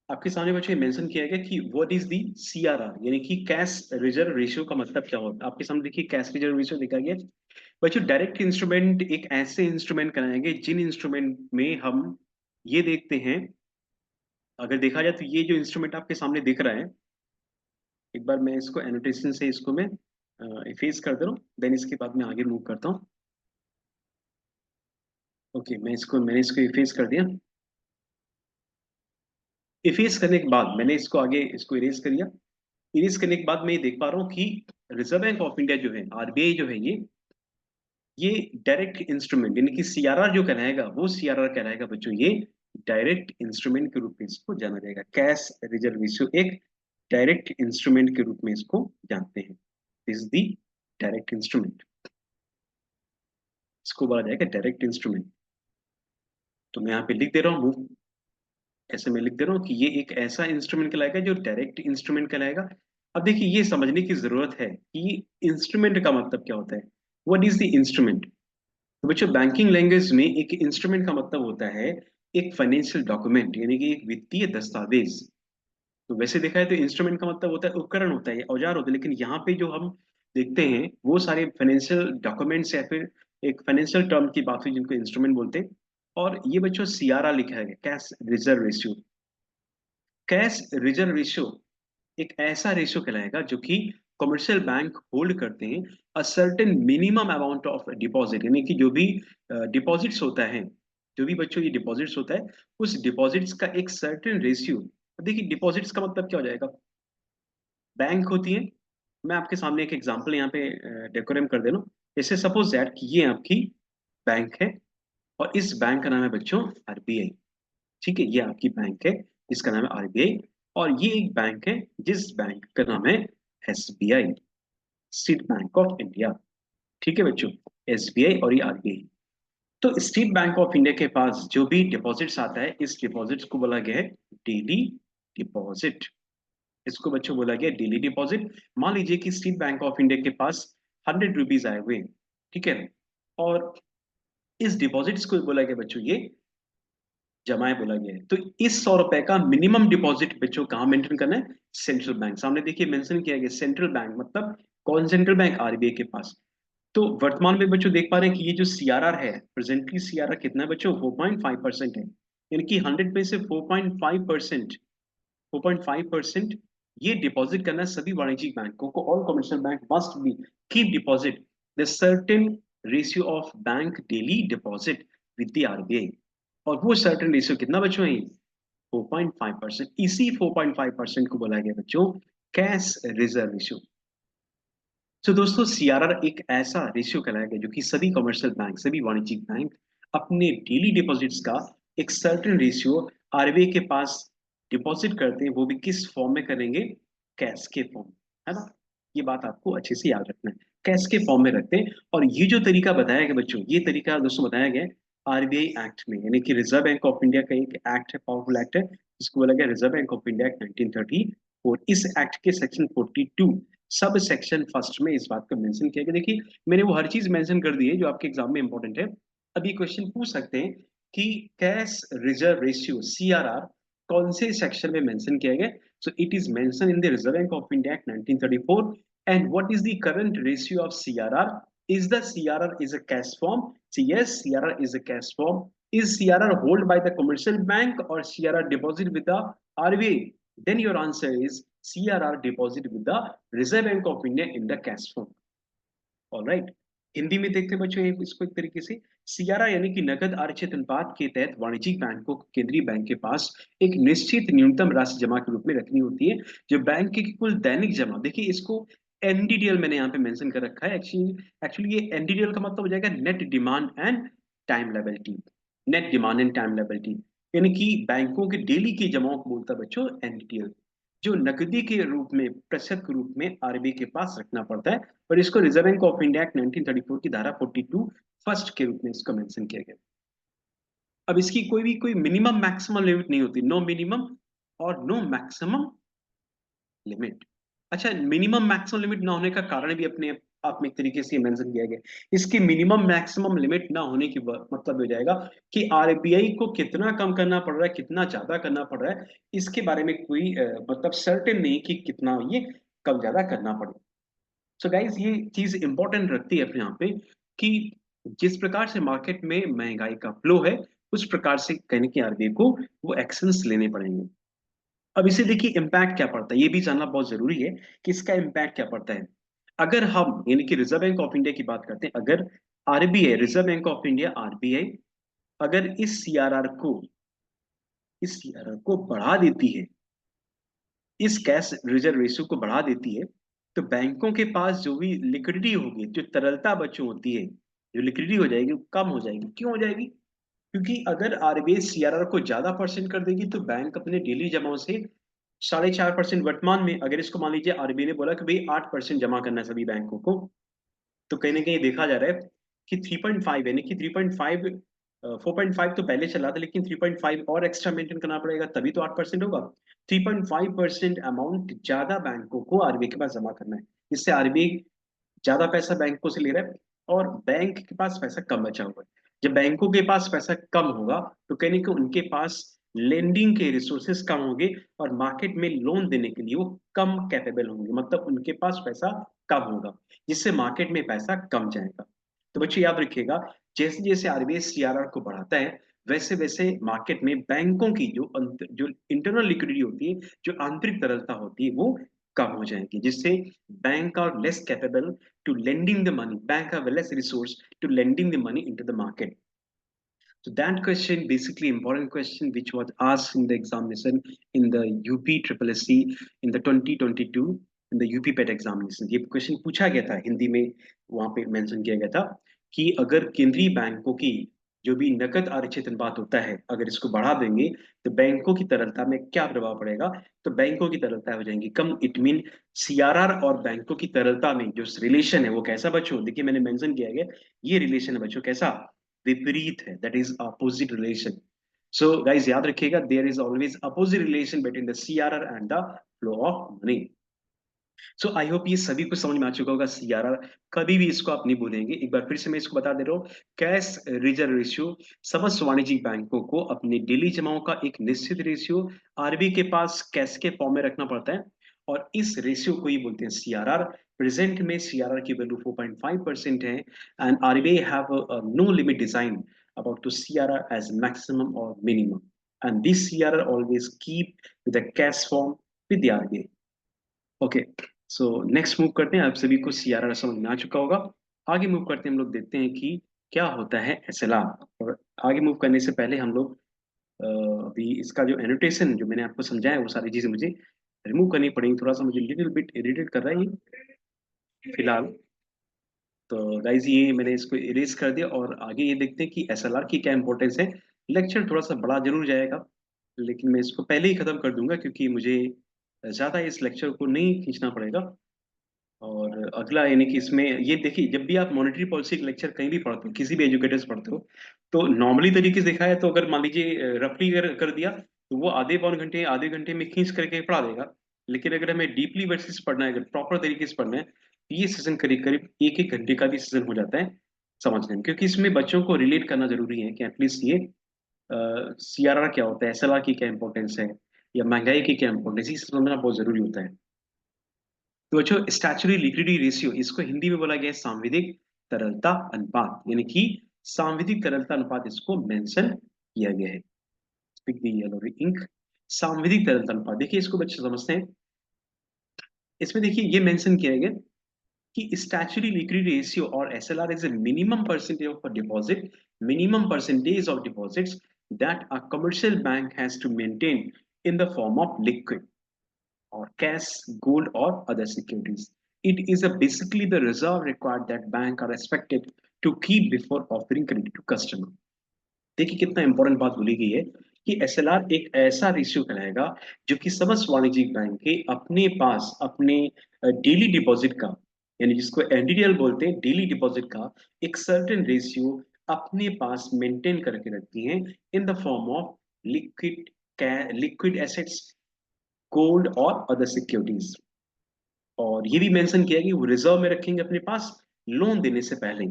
आपके सामने बच्चों ये मेंशन किया गया कि व्हाट इज दी सीआरआर, यानी कि कैश रिजर्व रेशियो का मतलब क्या होता है। आपके सामने देखिए कैश रिजर्व रेशियो देखा गया। बच्चों डायरेक्ट इंस्ट्रूमेंट एक ऐसे इंस्ट्रूमेंट कराएंगे जिन इंस्ट्रूमेंट में हम ये देखते हैं, अगर देखा जाए तो ये जो इंस्ट्रूमेंट आपके सामने दिख रहा है, एक बार मैं इसको एनोटेशन से इसको मैं इफेज कर दे रहा हूँ, देन इसके बाद मैं आगे मूव करता हूँ। ओके, मैंने इसको इफेज कर दिया। इफेज करने के बाद मैंने इसको आगे इसको इरेज कर दिया। इरेज करने के बाद मैं ये देख पा रहा हूँ कि रिजर्व बैंक ऑफ इंडिया जो है, आरबीआई जो है, ये डायरेक्ट इंस्ट्रूमेंट यानी कि सीआरआर जो कहलाएगा वो सीआरआर कहलाएगा बच्चों, ये डायरेक्ट इंस्ट्रूमेंट के रूप में इसको जाना जाएगा। कैश रिजर्व रेशियो एक डायरेक्ट इंस्ट्रूमेंट के रूप में इसको जानते हैं। दिस दी डायरेक्ट इंस्ट्रूमेंट, इसको बोला जाएगा डायरेक्ट इंस्ट्रूमेंट। तो मैं यहाँ पे लिख दे रहा हूँ, ऐसे मैं लिख दे रहा हूँ कि ये एक ऐसा इंस्ट्रूमेंट कहलाएगा जो डायरेक्ट इंस्ट्रूमेंट कहलाएगा। अब देखिए ये समझने की जरूरत है कि इंस्ट्रूमेंट का मतलब क्या होता है, व्हाट इज द इंस्ट्रूमेंट। तो बच्चों बैंकिंग लैंग्वेज में एक इंस्ट्रूमेंट का मतलब होता है एक फाइनेंशियल डॉक्यूमेंट, यानी कि एक वित्तीय दस्तावेज। तो वैसे देखा है तो इंस्ट्रूमेंट का मतलब होता है उपकरण, होता है औजार होता है, लेकिन यहाँ पे जो हम देखते हैं वो सारे फाइनेंशियल डॉक्यूमेंट्स या फिर एक फाइनेंशियल टर्म की बात हुई जिनको इंस्ट्रूमेंट बोलते हैं। और ये बच्चों सीआरआर लिखा है, cash reserve ratio. Cash reserve ratio एक ऐसा रेशियो कहलाएगा जो कि कमर्शियल बैंक होल्ड करते हैं a certain minimum amount of deposit, यानी कि जो भी डिपॉजिट्स होता है, जो भी बच्चों ये डिपॉजिट्स होता है, उस डिपॉजिट्स का एक सर्टेन रेशियो। देखिए डिपॉजिट्स का मतलब क्या हो जाएगा, बैंक होती है। मैं आपके सामने एक एग्जांपल यहाँ पे डेकोरेम कर दे रहा हूँ। जैसे सपोज दैट कि ये आपकी बैंक है, और इस बैंक का नाम है बच्चों आरबीआई। ठीक है, ये आपकी बैंक है, इसका नाम है आरबीआई। और ये एक बैंक है जिस बैंक का नाम है SBI, state bank of India. ठीक है बच्चों, एसबीआई और ये आरबीआई। तो स्टेट बैंक ऑफ इंडिया के पास जो भी डिपॉजिट्स आता है, इस डिपॉजिट्स को बोला गया है डेली डिपॉजिट। इसको बच्चों बोला गया डेली डिपॉजिट। मान लीजिए कि स्टेट बैंक ऑफ इंडिया के पास 100 रुपीज आए हुए हैं, ठीक है, और इस डिपॉजिट्स को बोला गया बच्चों ये जमाए बोला गया है। तो इस 100 रुपए का मिनिमम डिपॉजिट बच्चों कहाँ मेंटेन करना है? Central bank. सामने देखिए मेंशन किया गया सेंट्रल बैंक, मतलब कौन सेंट्रल बैंक? आरबीआई के पास। तो वर्तमान में बच्चों देख पा रहे हैं कि ये जो सीआरआर है, प्रेजेंटली सीआरआर कितना है बच्चों? 4.5% है। यानी कि 100 में से 4.5%, 4.5% ये डिपॉजिट करना है सभी वाणिज्यिक बैंकों को। All commercial bank must be keep deposit the certain ratio of bank daily deposit with the RBI. और वो सर्टेन रेशियो कितना बच्चों है? 4.5%। इसी 4.5% को बोला गया बच्चों कैश रिजर्व रेशियो। तो दोस्तों सीआरआर एक ऐसा रेशियो कहलाएगा जो कि सभी कमर्शियल बैंक, सभी वाणिज्यिक बैंक अपने डेली डिपॉजिट्स का एक सर्टेन रेशियो आरबीआई के पास डिपॉजिट करते हैं। वो भी किस फॉर्म में करेंगे? कैश के फॉर्म, है ना? ये बात आपको अच्छे से याद रखना है, कैश के फॉर्म में रखते हैं। और ये जो तरीका बताया गया बच्चों, ये तरीका दोस्तों बताया गया आरबीआई एक्ट में, यानी कि रिजर्व बैंक ऑफ इंडिया का एक एक्ट है, पावरफुल एक्ट है, जिसको बोला गया reserve Bank of India act 1930। और इस एक्ट के सेक्शन 42 सब सेक्शन फर्स्ट में इस बात को मेंशन किया गया। देखिए मैंने वो हर चीज मेंशन कर दी है जो आपके एग्जाम में इंपॉर्टेंट है। अब ये क्वेश्चन पूछ सकते हैं कि कैश रिजर्व रेशियो सीआरआर कौन से सेक्शन में मेंशन किया गया? So it is mention in the reserve Bank of India act 1934। And what is the current ratio of CRR? Is the CRR is a cash form? So yes, CRR is a cash form. Is CRR hold by the commercial bank or CRR deposit with the RBI? Then your answer is CRR deposit with the Reserve Bank of India in the cash form. All right. Hindi में देखते हैं बच्चों इसको एक तरीके से, CRR यानी कि नकद आरक्षित अनुपात के तहत वाणिज्यिक बैंकों को केंद्रीय बैंक के पास एक निश्चित न्यूनतम राशि जमा के रूप में रखनी होती है, जो बैंक की कुल दैनिक जमा। देखिए इसको एनडीडीएल मैंने यहाँ पे मेंशन कर रखा है। एक्चुअली एक्चुअली ये एनडीडीएल का मतलब हो जाएगा net demand and time liability. Net demand and time liability यानी कि बैंकों के डेली की जमाओं को बोलता है बच्चों एनडीडीएल, जो नकदी के रूप में, प्रतिशत के रूप में आरबीआई के पास रखना पड़ता है। और इसको reserve Bank of India act 1934 की धारा 42 फर्स्ट के रूप में इसको मेंशन किया गया। अब इसकी कोई मिनिमम मैक्सिमम लिमिट नहीं होती, नो मिनिमम और नो मैक्सिमम लिमिट। अच्छा, मिनिमम मैक्सिमम लिमिट ना होने का कारण भी अपने आप में एक तरीके से मेंशन किया गया। इसकी मिनिमम मैक्सिमम लिमिट ना होने की मतलब हो जाएगा कि आरबीआई को कितना कम करना पड़ रहा है, कितना ज्यादा करना पड़ रहा है, इसके बारे में कोई मतलब सर्टेन नहीं कि कितना ये कम ज्यादा करना पड़े। सो गाइज ये चीज इंपॉर्टेंट रखती है अपने यहाँ पे कि जिस प्रकार से मार्केट में महंगाई का फ्लो है, उस प्रकार से कहने की आरबीआई को वो एक्शंस लेने पड़ेंगे। अब इसे देखिए इम्पैक्ट क्या पड़ता है, ये भी जानना बहुत जरूरी है कि इसका इम्पैक्ट क्या पड़ता है। अगर हम यानी कि रिजर्व बैंक ऑफ इंडिया की बात करते हैं, अगर RBI, reserve Bank of India RBI अगर इस सीआरआर को बढ़ा देती है, इस कैश रिजर्व रेशियो को बढ़ा देती है, तो बैंकों के पास जो भी लिक्विडिटी होगी, जो तरलता बच्चों होती है, जो लिक्विडिटी हो जाएगी वो कम हो जाएगी। क्यों हो जाएगी? क्योंकि अगर आरबीआई सीआरआर को ज्यादा परसेंट कर देगी तो बैंक अपने डेली जमाओं से 4.5% वर्तमान में, अगर इसको मान लीजिए आरबीआई ने बोला कि भाई 8% जमा करना है सभी बैंकों को, तो कहीं ना कहीं देखा जा रहा है कि 3.5 यानी कि 3.5, 4.5 तो पहले चला था, लेकिन 3.5 और एक्स्ट्रा मेंटेन करना पड़ेगा तभी तो 8% होगा। 3.5% अमाउंट ज्यादा बैंकों को आरबीआई के पास जमा करना है, जिससे आरबीआई ज्यादा पैसा बैंकों से ले रहा है और बैंक के पास पैसा कम बचा हुआ है। जब बैंकों के पास पैसा कम होगा तो कहने कि उनके पास लेंडिंग के रिसोर्सेस कम होंगे और मार्केट में लोन देने के लिए वो कम कैपेबल होंगे, मतलब उनके पास पैसा कम होगा, जिससे मार्केट में पैसा कम जाएगा। तो बच्चों याद रखिएगा, जैसे जैसे आरबीआई सीआरआर को बढ़ाता है, वैसे वैसे मार्केट में बैंकों की जो इंटरनल लिक्विडिटी होती है, जो आंतरिक तरलता होती है, वो कम हो जाएगी, जिससे bank are less capable to lending the money. Bank have less resource to lending the money into the market. So that question, basically important question, which was asked in the examination in the UP SSC in the 2022 in the UP PET examination. ये question पूछा गया था हिंदी में, वहां पे mention किया गया था कि अगर केंद्रीय बैंकों की जो भी नकद आरक्षित अनुपात होता है, अगर इसको बढ़ा देंगे तो बैंकों की तरलता में क्या प्रभाव पड़ेगा? तो बैंकों की तरलता हो जाएंगी कम। इट मीन सीआरआर और बैंकों की तरलता में जो रिलेशन है वो कैसा बच्चों? देखिए मैंने मेंशन किया गया, ये रिलेशन है बच्चों कैसा? विपरीत है, that is opposite relation. So guys याद रखिएगा, there is always opposite relation between the CRR and the flow of money. So I hope ये सभी को समझ में आ चुका होगा सीआरआर। कभी भी इसको आप नहीं भूलेंगे। एक बार फिर से मैं इसको बता दे रहा हूँ। कैश रिजर्व रेशियो, समस्त वाणिज्यिक बैंकों को अपने डेली जमाओं का एक निश्चित रेशियो आरबीआई के पास कैश के फॉर्म में रखना पड़ता है, और इस रेशियो को ही बोलते हैं सीआरआर। प्रेजेंट में सीआरआर की वैल्यू 4.5% है, and RBI have no limit design about to CRR as maximum or minimum, and this CRR always keep with a cash form with the RBI. Okay, so next move करते हैं। आप सभी को CRR समझ में आ चुका होगा। आगे मूव करते हैं, हम लोग देखते हैं कि क्या होता है एसएलआर। और आगे मूव करने से पहले हम लोग अभी इसका जो एनोटेशन जो मैंने आपको समझाया है वो सारी चीजें मुझे रिमूव करनी पड़ेंगी। थोड़ा सा मुझे लिटिल बिट इरिटेट कर रहा है ये फिलहाल। तो गाइज ये मैंने इसको इरेज कर दिया, और आगे ये देखते हैं कि एसएलआर की क्या इंपॉर्टेंस है। लेक्चर थोड़ा सा बड़ा जरूर जाएगा, लेकिन मैं इसको पहले ही खत्म कर दूंगा क्योंकि मुझे ज्यादा इस लेक्चर को नहीं खींचना पड़ेगा। और अगला यानी कि इसमें ये देखिए, जब भी आप मॉनेटरी पॉलिसी का लेक्चर कहीं भी पढ़ते हो, किसी भी एजुकेटर से पढ़ते हो, तो नॉर्मली तरीके से देखा है तो अगर मान लीजिए रफली अगर कर दिया तो वो आधे पौन घंटे आधे घंटे में खींच करके पढ़ा देगा। लेकिन अगर हमें डीपली वर्सेस पढ़ना है, अगर प्रॉपर तरीके से पढ़ना है, तो ये सेशन करीब करीब एक एक घंटे का भी सेशन हो जाता है समझने में, क्योंकि इसमें बच्चों को रिलेट करना जरूरी है कि एटलीस्ट ये सीआरआर क्या होता है, एसएलआर की क्या इंपॉर्टेंस है, या महंगाई की क्या इंपॉर्टेंस है, ये समझना बहुत जरूरी होता है। तो बच्चों, स्टैचुरी लिक्विडिटी रेशियो, इसको हिंदी में बोला गया है सांविधिक तरलता अनुपात, यानी कि सांविधिक तरलता अनुपात इसको मेंशन किया गया है। Speak the yellow ink. सांविधिक तरलता अनुपात, देखिए इसको बच्चे समझते हैं। इसमें देखिए ये मेंशन किया गया कि स्टैचुरी लिक्विडिटी रेशियो और SLR is a minimum percentage of a deposit, minimum percentage of deposits that a commercial bank has to maintain in the form of liquid or cash, gold, or other securities. It is basically the reserve required that bank are expected to keep before offering credit to customer. देखिए कितना important बात बोली गई है कि SLR एक ऐसा ratio कहलाएगा जो कि समस्त वाणिज्यिक बैंक के अपने पास अपने डेली डिपॉजिट का, यानी जिसको एनडीडीएल बोलते हैं, डेली डिपॉजिट का एक सर्टेन रेशियो अपने पास मेंटेन करके रखती हैं इन the form of liquid liquid assets, gold और अदर सिक्योरिटीज। और ये भी मेंशन किया कि वो रिजर्व में रखेंगे अपने पास लोन देने से पहले।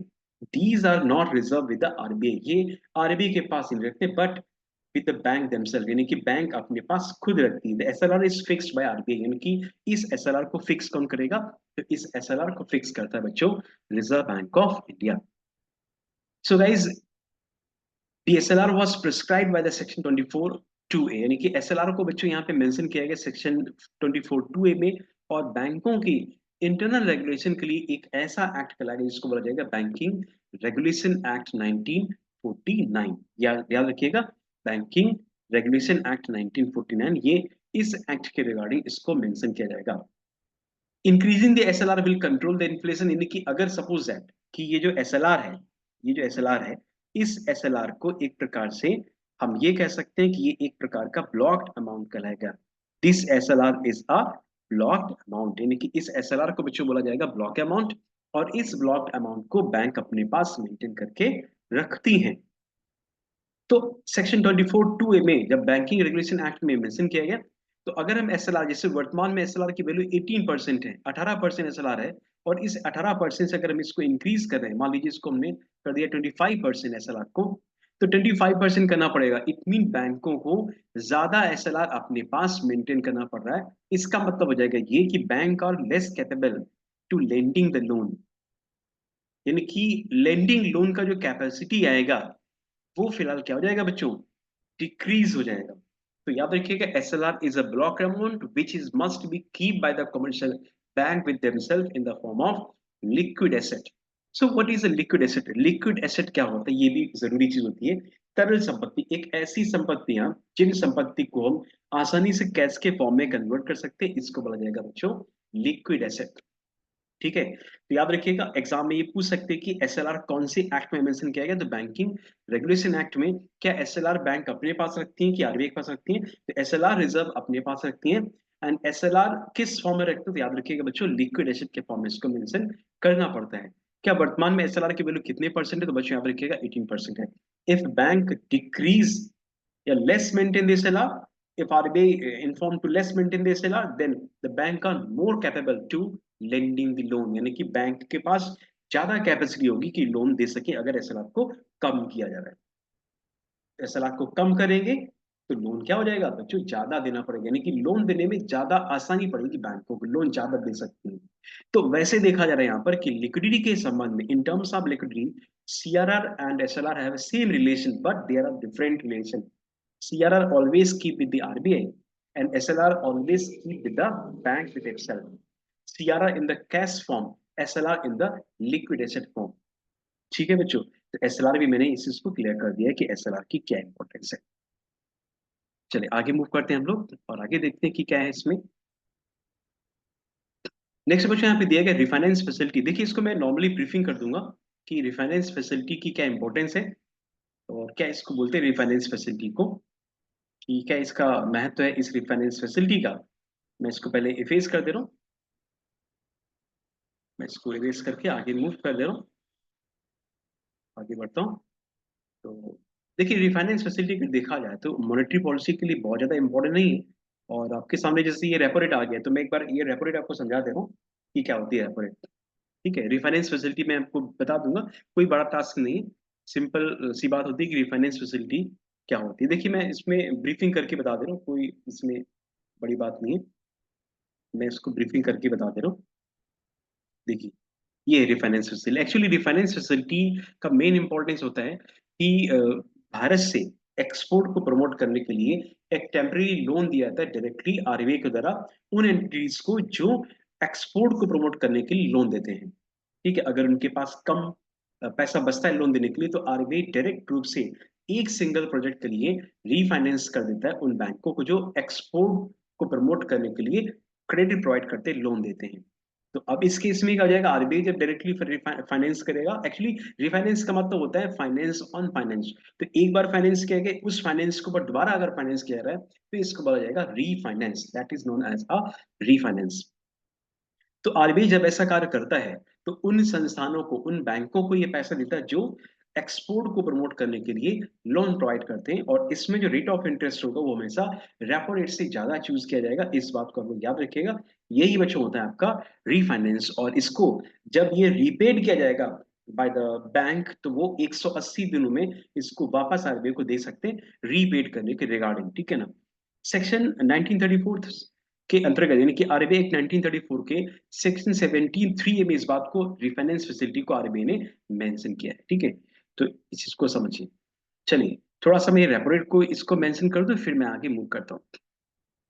These are not reserve with the RBI, ये आरबीआई के पास नहीं रखते, but with the bank themselves, यानी कि बैंक अपने पास खुद रखती है। SLR is fixed by RBI, यानी कि इस एसएलआर को फिक्स कौन करेगा? तो इस एसएलआर को फिक्स करता है बच्चों reserve Bank of India. So guys, the SLR was prescribed by the section 24 2A, यानी कि एसएलआर को बच्चों यहाँ पे मेंशन किया गया सेक्शन 24 2A में। और बैंकों की इंटरनल रेगुलेशन के लिए एक ऐसा एक्ट कहलाएगा जिसको बोला जाएगा बैंकिंग रेगुलेशन एक्ट 1949। याद याद रखिएगा, बैंकिंग रेगुलेशन एक्ट 1949, ये इस एक्ट के रिगार्डिंग इसको मेंशन किया जाएगा। Increasing the SLR will control the inflation, यानी कि अगर सपोज दैट कि ये जो एसएलआर है, ये जो एसएलआर है, इस एसएलआर को एक प्रकार से हम ये कह सकते हैं कि ये एक प्रकार का ब्लॉक्ड अमाउंट कहलाएगा। This SLR is a blocked amount, यानी कि इस एसएलआर को बच्चों बोला जाएगा ब्लॉक अमाउंट। और इस ब्लॉक्ड अमाउंट को बैंक अपने पास मेंटेन करके रखती हैं। तो सेक्शन 24 2A में जब बैंकिंग रेगुलेशन एक्ट में मेंशन किया गया, तो अगर हम एसएलआर, जैसे वर्तमान में एसएलआर की वैल्यू 18% है, 18% एसएलआर है, और इस 18% से अगर हम इसको इंक्रीज कर रहे हैं, मान लीजिए इसको हमने कर दिया 25% एसएलआर को, तो 25% करना पड़ेगा। इट मीन बैंकों को ज्यादा एसएलआर अपने पास मेंटेन करना पड़ रहा है। इसका मतलब हो जाएगा ये कि bank are less capable to lending the loan, यानी कि लेंडिंग लोन का जो कैपेसिटी आएगा वो फिलहाल क्या हो जाएगा बच्चों? डिक्रीज हो जाएगा। तो याद रखिएगा, SLR is a block amount which is must be keep by the commercial bank with themselves in the form of liquid asset. So what is a liquid asset? Liquid asset क्या होता है, ये भी जरूरी चीज होती है। तरल संपत्ति, एक ऐसी संपत्तियां जिन संपत्ति को हम आसानी से कैश के फॉर्म में कन्वर्ट कर सकते हैं, इसको बोला जाएगा बच्चों लिक्विड एसेट। ठीक है, तो याद रखिएगा, एग्जाम में ये पूछ सकते हैं कि एसएलआर कौन से एक्ट में मेंशन किया गया। तो बैंकिंग रेगुलेशन एक्ट में। क्या एसएलआर बैंक अपने पास रखती है कि आरबीआई के पास रखती है? तो एसएलआर रिजर्व अपने पास रखती है। एंड एसएलआर किस फॉर्म में रखते हैं? तो याद रखिएगा बच्चों, लिक्विड एसेट के फॉर्म में इसको मेंशन करना पड़ता है। क्या वर्तमान में एसएलआर की वैल्यू कितने परसेंट है? तो बच्चों याद रखिएगा 18% है। इफ बैंक डिक्रीज या less maintain this SLR, if RBI informed to less maintain the SLR, then the bank are more capable to lending the loan, यानी कि बैंक के पास ज्यादा कैपेसिटी होगी कि लोन दे सके अगर एसएलआर को कम किया जा रहा है। एसएलआर को कम करेंगे तो लोन क्या हो जाएगा बच्चों, ज्यादा देना पड़ेगा, यानी कि लोन देने में ज्यादा आसानी पड़ेगी बैंकों को, लोन ज्यादा दे सकती है। तो वैसे देखा जा रहा है यहाँ पर कि लिक्विडिटी के संबंध में, in terms of liquidity, CRR and SLR have same relation but there are different relation. CRR always keep with the RBI and SLR always keep with the bank with itself. CRR in the cash form, SLR in the liquid asset form. ठीक है बच्चों, तो SLR भी मैंने इस चीज को clear कर दिया है कि SLR की क्या इंपॉर्टेंस है। चलिए आगे मूव करते हैं हम लोग और आगे देखते हैं कि क्या है इसमें। नेक्स्ट बच्चों यहाँ पे दिया गया रिफाइनेंस फैसिलिटी। देखिए इसको मैं नॉर्मली ब्रीफिंग कर दूंगा कि रिफाइनेंस फैसिलिटी की क्या इंपॉर्टेंस है और क्या इसको बोलते हैं रिफाइनेंस फैसिलिटी को, कि क्या इसका महत्व है इस रिफाइनेंस फैसिलिटी का। मैं इसको पहले इफेज कर दे रहा हूँ, मैं इसको इरेज करके आगे मूव कर दे रहा हूँ, आगे बढ़ता हूँ। तो देखिए रिफाइनेंस फैसिलिटी अगर देखा जाए तो मॉनेटरी पॉलिसी के लिए बहुत ज्यादा इंपॉर्टेंट नहीं है। और आपके सामने जैसे ये रेपो रेट आ गया तो मैं एक बार ये रेपो रेट आपको समझा दे रहा हूँ कि क्या होती है रेपो रेट। ठीक है, रिफाइनेंस फैसिलिटी मैं आपको बता दूंगा, कोई बड़ा टास्क नहीं है, सिंपल सी बात होती है कि रिफाइनेंस फैसिलिटी क्या होती है। देखिए मैं इसमें ब्रीफिंग करके बता दे रहा हूँ, कोई इसमें बड़ी बात नहीं है, मैं इसको ब्रीफिंग करके बता दे रहा हूँ। देखिए ये refinance facility, actually refinance facility का मेन इंपॉर्टेंस होता है कि भारत से एक्सपोर्ट को प्रमोट करने के लिए एक टेम्पररी लोन दिया जाता है डायरेक्टली आरबीआई के द्वारा उन एंटिटीज को जो एक्सपोर्ट को प्रमोट करने के लिए लोन देते हैं। ठीक है, अगर उनके पास कम पैसा बचता है लोन देने के लिए तो आरबीआई डायरेक्ट रूप से एक सिंगल प्रोजेक्ट के लिए रीफाइनेंस कर देता है उन बैंकों को जो एक्सपोर्ट को प्रमोट करने के लिए क्रेडिट प्रोवाइड करते लोन देते हैं। तो अब इस केस में क्या हो जाएगा, आरबीआई जब डायरेक्टली फाइनेंस करेगा, एक्चुअली रिफाइनेंस का मतलब होता है फाइनेंस ऑन फाइनेंस। तो एक बार फाइनेंस किया गया, उस फाइनेंस के ऊपर दोबारा अगर फाइनेंस किया जा रहा है तो इसको बोला जाएगा refinance, that is known as a refinance. तो आरबीआई जब ऐसा कार्य करता है तो उन संस्थानों को, उन बैंकों को ये पैसा देता है जो एक्सपोर्ट को प्रमोट करने के लिए लोन प्रोवाइड करते हैं, और इसमें जो रेट ऑफ इंटरेस्ट होगा वो हमेशा रेपो रेट से ज्यादा चूज किया जाएगा, इस बात को आप लोग याद रखिएगा। यही बच्चों होता है आपका रीफाइनेंस, और इसको जब ये रीपेड किया जाएगा बाय द बैंक तो वो 180 दिनों में इसको वापस आरबीआई को दे सकते हैं रीपेड करने के रिगार्डिंग। ठीक है ना, सेक्शन 1934 के अंतर्गत, यानी कि आरबीआई एक्ट 1934 के सेक्शन 17(3) में इस बात को, रिफाइनेंस फैसिलिटी को आरबीआई ने मेंशन किया है। ठीक है, तो इस चीज को समझिए। चलिए थोड़ा सा मैं रेपो रेट को इसको मेंशन कर दूं फिर मैं आगे मूव करता हूँ।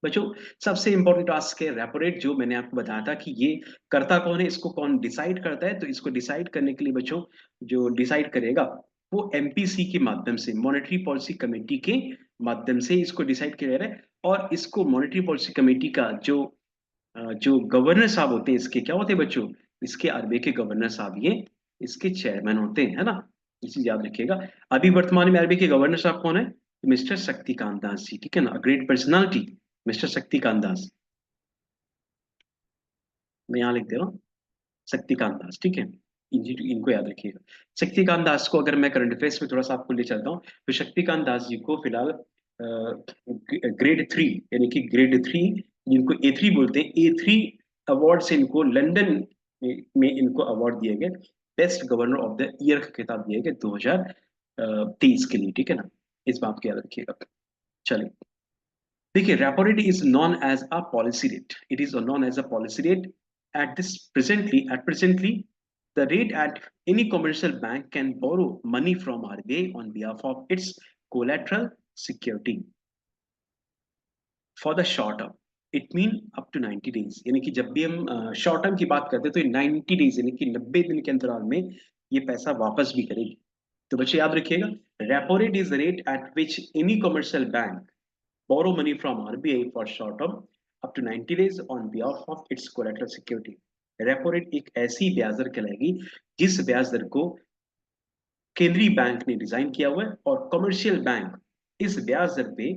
बच्चों सबसे इंपॉर्टेंट टास्क है रेपो रेट, जो मैंने आपको बताया था कि ये करता कौन है, इसको कौन डिसाइड करता है। तो इसको डिसाइड करने के लिए बच्चों जो डिसाइड करेगा वो एमपीसी के माध्यम से, मॉनेटरी पॉलिसी कमेटी के माध्यम से इसको डिसाइड किया जा रहा है। और इसको मॉनेटरी पॉलिसी कमेटी का जो गवर्नर साहब होते हैं, इसके क्या होते हैं बच्चों, इसके आरबीआई के गवर्नर साहब ये इसके चेयरमैन होते हैं, है ना, ये चीज याद रखिएगा। अभी वर्तमान में आरबीआई के गवर्नर साहब कौन है, मिस्टर शक्तिकांत दास जी। ठीक है ना, great personality mister Shaktikanta Das, मैं यहाँ लिख दे रहा हूँ शक्तिकांत दास। ठीक है, इनको याद रखिएगा। शक्तिकांत दास को अगर मैं करंट अफेयर्स में थोड़ा सा आपको ले चलता हूँ तो शक्तिकांत दास जी को फिलहाल ग्रेड 3, यानी कि ग्रेड 3, जिनको ए3 बोलते हैं, ए3 अवार्ड से इनको लंदन में इनको अवार्ड दिया गया, best governor of the year का खिताब दिया गया 2023 के लिए। ठीक है ना, इस बात को याद रखिएगा। चलिए देखिए repo rate is known as a policy rate, it is known as a policy rate at presently the rate at any commercial bank can borrow money from RBI on behalf of its collateral security for the short term, it mean up to 90 days। यानी कि जब भी हम short term की बात करते हैं तो 90 डेज यानी कि 90 दिन के अंतराल में ये पैसा वापस भी करेगी। तो बच्चे याद रखिएगा, repo rate is the rate at which any commercial bank borrow money from RBI for short term up to 90 days on behalf of its collateral security। Repo rate एक ऐसी ब्याज दर कहलाएगी जिस ब्याज दर को केंद्रीय बैंक ने डिजाइन किया हुआ है, और कमर्शियल बैंक इस ब्याज दर पे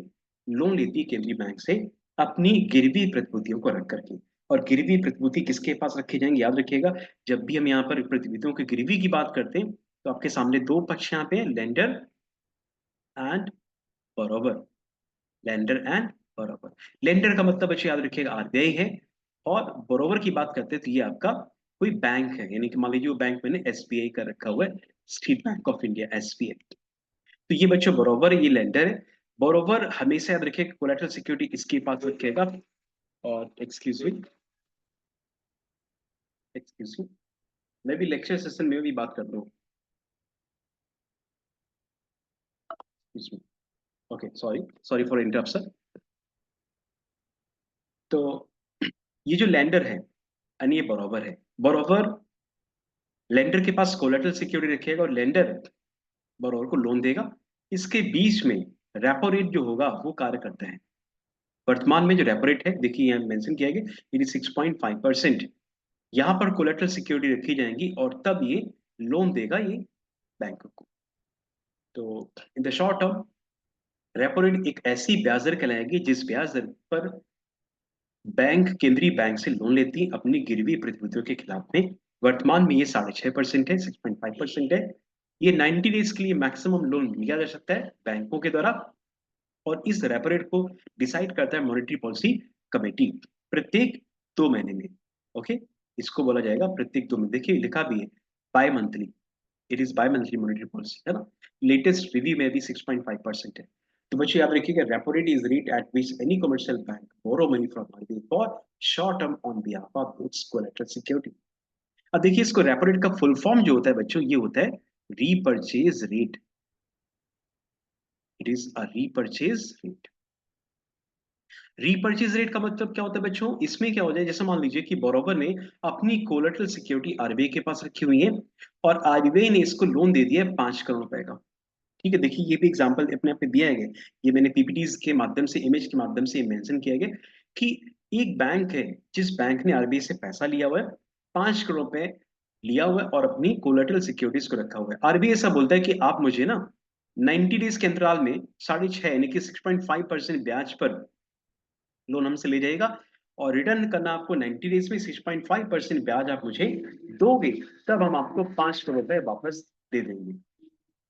लोन लेती है केंद्रीय बैंक से अपनी गिरवी प्रतिभूतियों को रख करके। और गिरवी प्रतिभूति किसके पास रखी जाएंगी, याद रखिएगा, जब भी हम यहाँ पर प्रतिभूतियों की गिरवी की बात करते हैं तो आपके सामने दो पक्ष यहाँ पे, लेंडर एंड बरोबर, लेंडर एंड बराबर। लेंडर का मतलब बच्चे याद रखिएगा आरबीआई है। और बोरोवर की बात करते हैं तो ये आपका कोई बैंक है, यानी कि मान लीजिए वो बैंक मैंने एसबीआई का रखा हुआ है, state bank of India, SBI. तो ये बच्चों बोरोवर ये लेंडर है। बोरोवर हमेशा याद रखिएगा कोलेटरल सिक्योरिटी इसके पास रखेगा। और एक्सक्यूज मी, एक्सक्यूज मी, मैं भी लेक्चर सेशन में भी बात कर रहा हूँ। Okay, sorry, sorry for interruption. तो ये जो लैंडर है यानी ये बरोबर है। बरोबर लेंडर के पास कोलेटरल सिक्योरिटी रखेगा और लेंडर बरोबर को लोन देगा। इसके बीच में रेपो रेट जो होगा वो कार्य करता है। वर्तमान में जो रेपो रेट है देखिए यहाँ मेंशन किया गया, ये 6.5%। यहाँ पर कोलेटरल सिक्योरिटी रखी जाएंगी और तब ये लोन देगा ये बैंक को। तो in the short term repo rate एक ऐसी ब्याज दर कहलाएगी जिस ब्याज दर पर बैंक केंद्रीय बैंक से लोन लेती है अपनी गिरवी प्रतिभूतियों के खिलाफ में। वर्तमान में ये 6.5% है, 6.5% है। ये 90 डेज के लिए मैक्सिमम लोन लिया जा सकता है बैंकों के द्वारा। और इस रेपो रेट को डिसाइड करता है मॉनेटरी पॉलिसी कमेटी प्रत्येक 2 महीने में। ओके, इसको बोला जाएगा प्रत्येक 2 महीने। देखिए लिखा भी है bimonthly, it is bimonthly monetary policy, है ना। लेटेस्ट रिव्यू में भी 6.5% है। तो बच्चे याद रखिएगा repo rate is rate at which any commercial bank borrow money from RBI for short term on behalf of its collateral security. अब देखिए इसको रेपो रेट का फुल फॉर्म जो होता है बच्चों ये होता है repurchase rate. It is a repurchase rate. Repurchase rate का मतलब क्या होता है बच्चों, इसमें क्या हो जाए जैसे मान लीजिए कि बोरोवर ने अपनी कोलेटरल सिक्योरिटी आरबीआई के पास रखी हुई है और आरबीआई ने इसको लोन दे दिया है 5 करोड़ रुपए का। ठीक है, देखिए ये भी एग्जांपल अपने आप में दिया है। ये मैंने पीपीटीज के माध्यम से, इमेज के माध्यम से मेंशन किया गया कि एक बैंक है जिस बैंक ने आरबीआई से पैसा लिया हुआ है, 5 करोड़ रुपए लिया हुआ है और अपनी कोलेटरल सिक्योरिटीज को रखा हुआ है। आरबीआई ऐसा बोलता है कि आप मुझे ना 90 डेज के अंतराल में 6.5 यानी कि 6.5% ब्याज पर लोन हमसे ले जाएगा और रिटर्न करना आपको 90 डेज में 6.5% ब्याज आप मुझे दोगे, तब हम आपको 5 करोड़ रुपए वापस दे देंगे।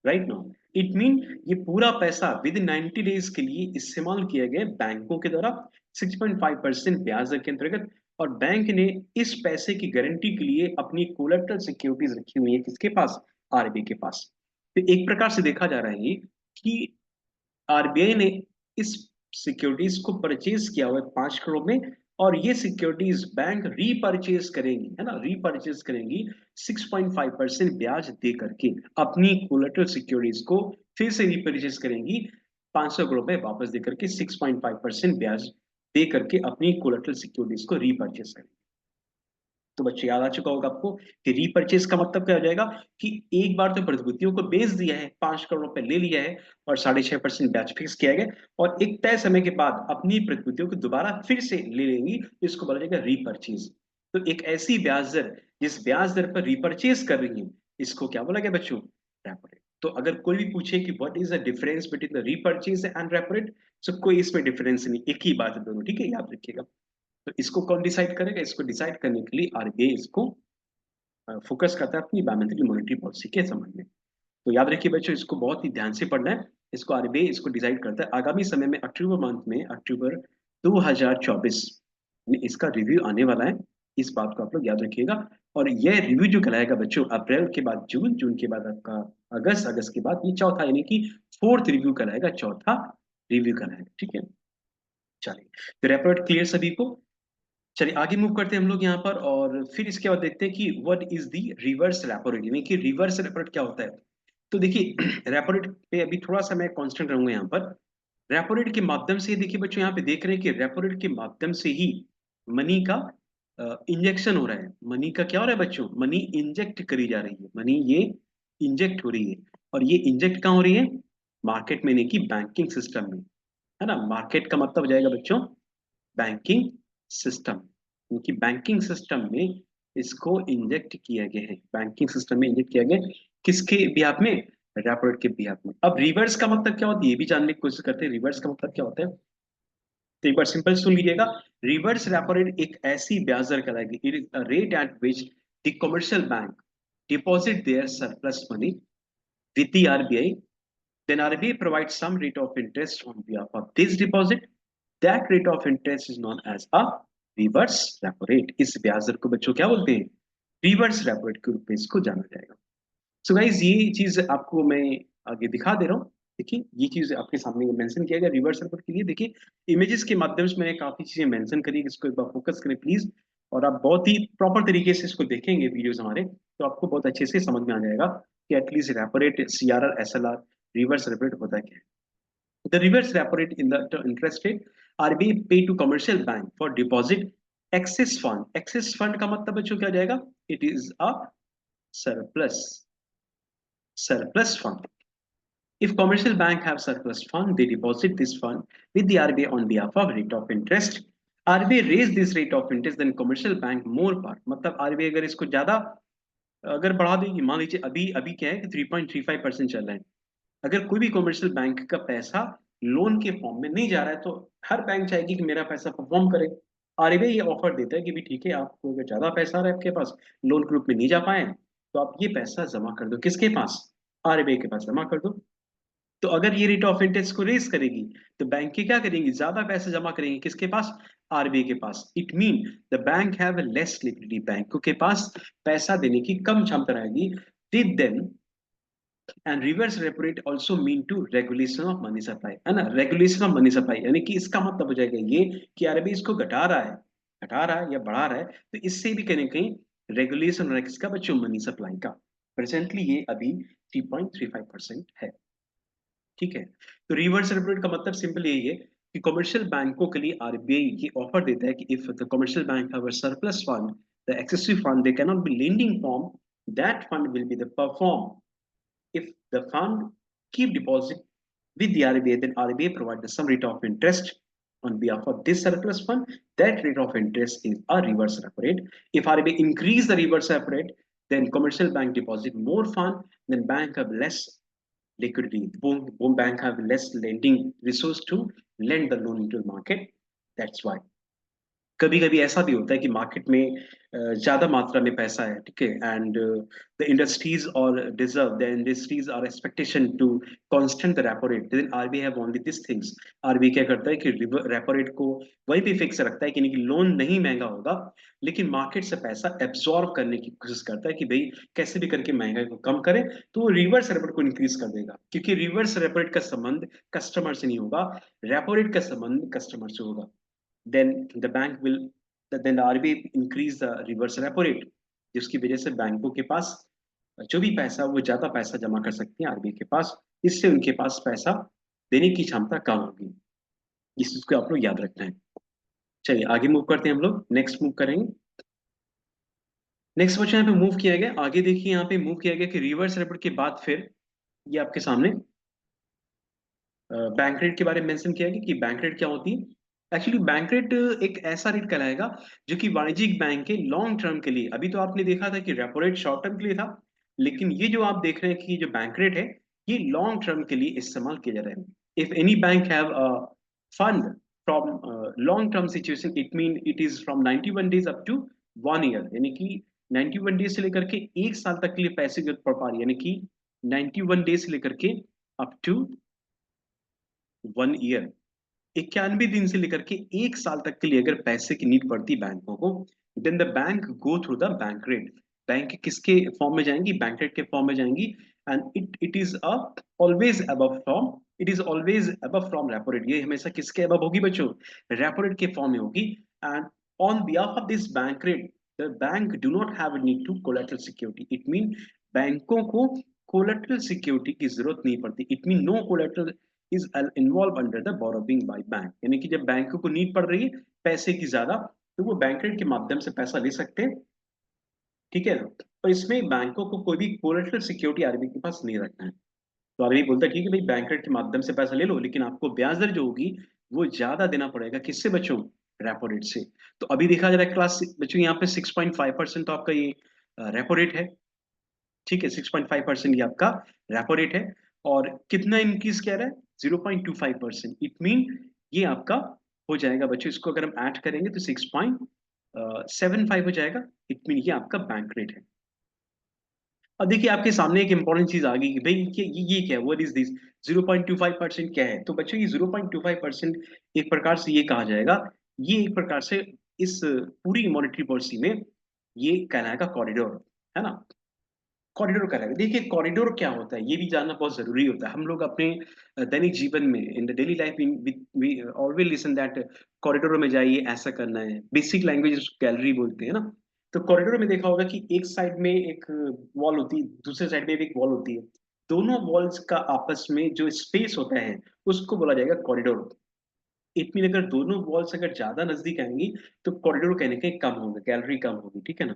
राइट नाउ इट मीन ये पूरा पैसा विद 90 डेज के लिए इस्तेमाल किया गया बैंकों के द्वारा 6.5% ब्याज दर के अंतर्गत। और बैंक ने इस पैसे की गारंटी के लिए अपनी कोलेटरल सिक्योरिटीज रखी हुई है किसके पास, आरबीआई के पास। तो एक प्रकार से देखा जा रहा है ये कि आरबीआई ने इस सिक्योरिटीज को परचेज किया हुआ है 5 करोड़ में और ये सिक्योरिटीज बैंक रीपरचेज करेंगी, है ना, रीपरचेज करेंगी 6.5% ब्याज दे करके अपनी कोलेटरल सिक्योरिटीज को फिर से रीपरचेज करेंगी 500 करोड़ रुपए वापस दे करके 6.5% ब्याज दे करके अपनी कोलेटरल सिक्योरिटीज को रीपरचेज करेंगी। तो बच्चे याद आ चुका होगा आपको कि रीपरचेज का मतलब क्या हो जाएगा कि एक बार तो प्रतिभूतियों को बेच दिया है, 5 करोड़ रुपए ले लिया है और 6.5% ब्याज फिक्स किया गया और एक तय समय के बाद अपनी प्रतिभूतियों को दोबारा फिर से ले लेंगी, तो इसको बोला जाएगा रीपरचेज। तो एक ऐसी ब्याज दर जिस ब्याज दर पर रीपरचेज कर रही है इसको क्या बोला गया बच्चों, रेपो रेट। तो अगर कोई भी पूछे कि what is the difference between the repurchase and repo rate, तो कोई इसमें डिफरेंस नहीं, एक ही बात है दोनों, ठीक है, याद रखिएगा। तो इसको कौन डिसाइड करेगा, इसको डिसाइड करने के लिए आरबीआई इसको फोकस करता है अपनी बायोमेट्रिक मॉनेटरी पॉलिसी के संबंध में। तो याद रखिए बच्चों इसको बहुत ही ध्यान से पढ़ना है। इसको आरबीआई इसको डिसाइड करता है आगामी समय में अक्टूबर मंथ में, अक्टूबर 2024 में इसका रिव्यू आने वाला है। इस बात को आप लोग याद रखिएगा। और यह रिव्यू जो कहलाएगा बच्चों अप्रैल के बाद जून, जून के बाद आपका अगस्त, अगस्त के बाद ये चौथा यानी कि फोर्थ रिव्यू कहलाएगा, चौथा रिव्यू कहलाएगा, ठीक है। चलिए, तो रेपो रेट क्लियर सभी को। चलिए आगे मूव करते हैं हम लोग यहाँ पर और फिर इसके बाद देखते हैं कि what is the reverse repo rate, यानी कि रिवर्स रेपो रेट क्या होता है। तो देखिए रेपो रेट पे अभी थोड़ा सा मैं कांस्टेंट रहूंगा यहाँ पर। रेपो रेट के माध्यम से देखिए बच्चों यहाँ पे देख रहे हैं कि रेपो रेट के माध्यम से ही मनी का इंजेक्शन हो रहा है। मनी का क्या हो रहा है बच्चों, मनी इंजेक्ट करी जा रही है, मनी ये इंजेक्ट हो रही है। और ये इंजेक्ट कहाँ हो रही है, मार्केट में, नहीं कि बैंकिंग सिस्टम में, है ना। मार्केट का मतलब हो जाएगा बच्चों बैंकिंग सिस्टम, क्योंकि बैंकिंग सिस्टम में इसको इंजेक्ट किया गया है, बैंकिंग सिस्टम में इंजेक्ट किया गया है। किसके बिहाफ में, रेपो रेट के बिहाफ में। अब रिवर्स का मतलब क्या होता है ये भी जानने की कोशिश करते हैं, रिवर्स का मतलब क्या होता है। तो एक बार सिंपल सुन लीजिएगा। रिवर्स रेपो रेट एक ऐसी ब्याज दर कहलाएगी, it is a rate at which the commercial bank deposit their surplus money with the RBI, then RBI provides some rate of interest on behalf of this deposit that rate of interest is known as a reverse repo rate. इस ब्याज दर को बच्चों क्या बोलते हैं? Reverse repo rate के रूप में इसको जाना जाएगा। सो गाइज ये चीज आपको मैं आगे दिखा दे रहा हूँ। देखिए ये चीज आपके सामने मेंशन किया गया रिवर्स रेपो के लिए। देखिए इमेजेस के माध्यम से मैंने काफी चीजें मेंशन करी, इसको एक बार फोकस करें प्लीज। और आप बहुत ही प्रॉपर तरीके से इसको देखेंगे वीडियोस हमारे, तो आपको बहुत अच्छे से समझ में आ जाएगा कि at least repo rate, CRR, SLR, reverse repo rate होता क्या है। The reverse repo rate in the interest rate RBI pay to commercial bank for deposit excess fund. Excess fund का मतलब बच्चों क्या हो जाएगा? It is a surplus, surplus fund. If commercial bank have surplus fund, they deposit this fund with the RBI on behalf of rate of interest. RBI raise this rate of interest, then commercial bank more part. मतलब RBI अगर इसको ज्यादा अगर बढ़ा देगी, मान लीजिए अभी अभी क्या है कि 3.35% चल रहा है। अगर कोई भी कमर्शियल बैंक का पैसा लोन के फॉर्म में नहीं जा रहा है, तो हर बैंक चाहेगी कि मेरा पैसा परफॉर्म करे। आरबीआई ये ऑफर देता है कि भी ठीक है, आपको अगर ज्यादा पैसा आ रहा है आपके पास, लोन के रूप में नहीं जा पाए, तो आप ये पैसा जमा कर दो किसके पास? आरबीआई के पास जमा कर दो। तो अगर ये रेट ऑफ इंटरेस्ट को रेस करेगी, तो बैंक के क्या करेंगी? ज्यादा पैसे जमा करेंगे किसके पास? आरबीआई के पास। It mean the bank have less liquidity, बैंकों के पास पैसा देने की कम क्षमता रहेगी। With then and reverse repo rate also mean to regulation of money supply, है ना? रेगुलेशन ऑफ मनी सप्लाई यानी कि इसका मतलब हो जाएगा ये कि आरबीआई इसको घटा रहा है या बढ़ा रहा है, तो इससे भी कहीं ना कहीं रेगुलेशन हो रहा है किसका बच्चों? मनी सप्लाई का। प्रेजेंटली ये अभी 3.35% है। ठीक है, तो रिवर्स रेपो रेट का मतलब सिंपल यही है कि कमर्शियल बैंकों के लिए आरबीआई ये ऑफर देता है कि if the commercial bank have a surplus fund, the excessive fund they can not be lending from, that fund will be the perform. If the fund keep deposit with the RBI, then RBI provides some rate of interest on behalf of this surplus fund. That rate of interest is a reverse repo rate. If RBI increase the reverse repo rate, then commercial bank deposit more fund, then bank have less liquidity. Both bank have less lending resource to lend the loan into the market. That's why. कभी कभी ऐसा भी होता है कि market में ज्यादा मात्रा में पैसा है, ठीक है, एंड द इंडस्ट्रीज और deserve the industries are expectation to constant the repo rate, then RBI have only this things. RBI क्या करता है कि रेपो रेट को वही पे फिक्स रखता है कि नहीं कि लोन नहीं महंगा होगा, लेकिन मार्केट से पैसा एब्जॉर्ब करने की कोशिश करता है कि भाई कैसे भी करके महंगाई को कम करे, तो वो रिवर्स रेपो रेट को इंक्रीज कर देगा, क्योंकि रिवर्स रेपो रेट का संबंध कस्टमर से नहीं होगा, रेपो रेट का संबंध कस्टमर से होगा। then the bank will then the RBI increase the reverse repo rate, जिसकी वजह से बैंकों के पास जो भी पैसा वो ज्यादा पैसा जमा कर सकती हैं आरबीआई के पास, इससे उनके पास पैसा देने की क्षमता कम होगी। इस चीज को आप लोग याद रखना है। चलिए आगे मूव करते हैं, हम लोग नेक्स्ट मूव करेंगे। नेक्स्ट क्वेश्चन यहाँ पे मूव किया गया, आगे देखिए यहाँ पे मूव किया गया कि रिवर्स रेपो के बाद फिर ये आपके सामने बैंक रेट के बारे में मेंशन किया गया कि बैंक रेट क्या होती है। एक्चुअली बैंक रेट एक ऐसा रेट कहलाएगा जो कि वाणिज्यिक बैंक के लॉन्ग टर्म के लिए, अभी तो आपने देखा था कि रेपो रेट शॉर्ट टर्म के लिए था, लेकिन ये जो आप देख रहे हैं कि जो बैंक रेट है ये लॉन्ग टर्म के लिए इस्तेमाल किया जा रहा है। If any bank have a fund from long term situation, it mean it is from 91 days up to 1 year, यानी कि 91 डेज से लेकर के 1 साल तक के लिए पैसे की जरूरत पड़ पा रही है, यानी कि 91 डेज से लेकर के अप टू 1 ईयर, 91 दिन से लेकर के 1 साल तक के लिए अगर पैसे की नीड पड़ती बैंकों को, then the bank go through the bank rate. Bank किसके फॉर्म में जाएंगी? बैंक रेट के फॉर्म में जाएंगी। And it is a always above from, it is always above from repo rate. ये हमेशा किसके अबव होगी बच्चों? रेपो रेट के फॉर्म में होगी। And on behalf of this bank rate, the bank do not have need to collateral security. It mean बैंकों को कोलेटरल सिक्योरिटी की जरूरत नहीं पड़ती। It mean no collateral is involve under the borrowing by bank, यानी कि जब bank को नीड पड़ रही है पैसे की ज्यादा, तो वो बैंक रेट के माध्यम से पैसा ले सकते हैं, ठीक है। और इसमें बैंकों को कोई भी कोलेटरल सिक्योरिटी आरबीआई के पास नहीं रखना है। तो आरबीआई बोलता है ठीक है भाई, बैंक रेट के माध्यम से पैसा ले लो, लेकिन आपको ब्याज दर जो होगी वो ज्यादा देना पड़ेगा, किससे बच्चों? रेपो रेट से। तो अभी देखा जा रहा है क्लास बच्चों यहाँ पे 6.5% तो आपका ये रेपो रेट है, ठीक है, 6.5% ये आपका रेपो रेट है। और कितना इंक्रीज किया रहा है? 0.25%। इट मीन ये आपका हो जाएगा बच्चों, इसको अगर हम ऐड करेंगे तो 6.75 हो जाएगा। इट मीन ये आपका बैंक रेट है। अब देखिए आपके सामने एक इंपॉर्टेंट चीज आ गई कि भाई ये क्या है, व्हाट इज दिस 0.25% क्या है। तो बच्चों ये 0.25% एक प्रकार से ये कहा जाएगा, ये एक प्रकार से इस पूरी मॉनेटरी पॉलिसी में ये कहलाएगा कॉरिडोर, है ना। कॉरिडोर कहलाएगा। देखिए कॉरिडोर क्या होता है ये भी जानना बहुत जरूरी होता है। हम लोग अपने दैनिक जीवन में in the daily life we always listen that corridor में जाइए ऐसा करना है, बेसिक लैंग्वेज गैलरी बोलते हैं ना। तो कॉरिडोर में देखा होगा कि एक साइड में एक वॉल होती है, दूसरे साइड में भी एक वॉल होती है। दोनों वॉल्स का आपस में जो स्पेस होता है उसको बोला जाएगा कॉरिडोर। इट मीन अगर दोनों वॉल्स अगर ज्यादा नजदीक आएंगी तो कॉरिडोर कहने के कम होगा, गैलरी कम होगी, ठीक है ना।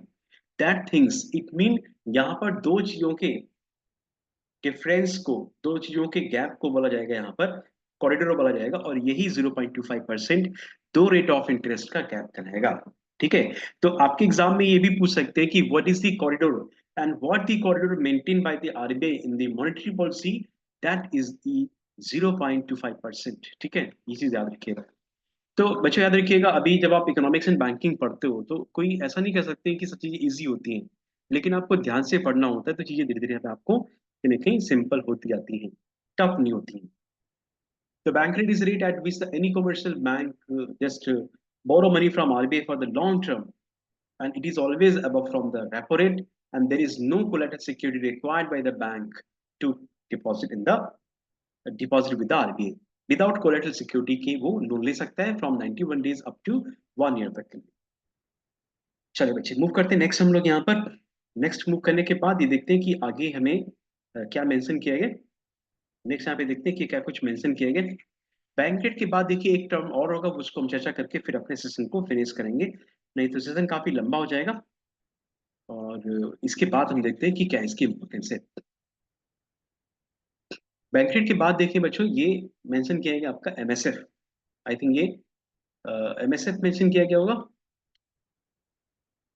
दैट थिंग्स इट मीन यहाँ पर दो चीजों के डिफरेंस को, दो चीजों के गैप को बोला जाएगा यहाँ पर कॉरिडोर बोला जाएगा। और यही 0.25% दो रेट ऑफ इंटरेस्ट का गैप कहलाएगा, ठीक है। तो आपके एग्जाम में ये भी पूछ सकते हैं कि what is the corridor and what the corridor maintain by the RBI in the monetary policy, that is the 0.25%, ठीक है। ये चीज याद रखिएगा। तो बच्चों याद रखिएगा, अभी जब आप इकोनॉमिक्स एंड बैंकिंग पढ़ते हो तो कोई ऐसा नहीं कह सकते कि सब चीजें इजी होती हैं, लेकिन आपको ध्यान से पढ़ना होता है तो चीजें धीरे धीरे आपको कहीं ना कहीं सिंपल होती जाती हैं, टफ नहीं होती हैं। The bank rate is rate at which any commercial bank just borrow money from RBI for the long term, and it is always above from the repo rate, and there is no collateral security required by the bank to deposit in the deposit with the RBI. Without collateral security के वो loan ले सकता है from 91 days up to 1 year तक के लिए। चलिए बच्चे मूव करते हैं नेक्स्ट हम लोग यहाँ पर। नेक्स्ट मूव करने के बाद ये देखते हैं कि आगे हमें क्या मेंशन किया गया। नेक्स्ट यहाँ पे देखते हैं कि क्या कुछ मेंशन किया गया। बैंक रेट के बाद देखिए एक टर्म और होगा, उसको हम चर्चा करके फिर अपने सेशन को फिनिश करेंगे, नहीं तो सेशन काफी लंबा हो जाएगा। और इसके बाद हम देखते हैं कि क्या इसकी इम्पोर्टेंस है। बैंक रेट के बाद देखिए बच्चों ये मेंशन किया गया आपका एमएसएफ। आई थिंक ये एमएसएफ मेंशन किया गया होगा।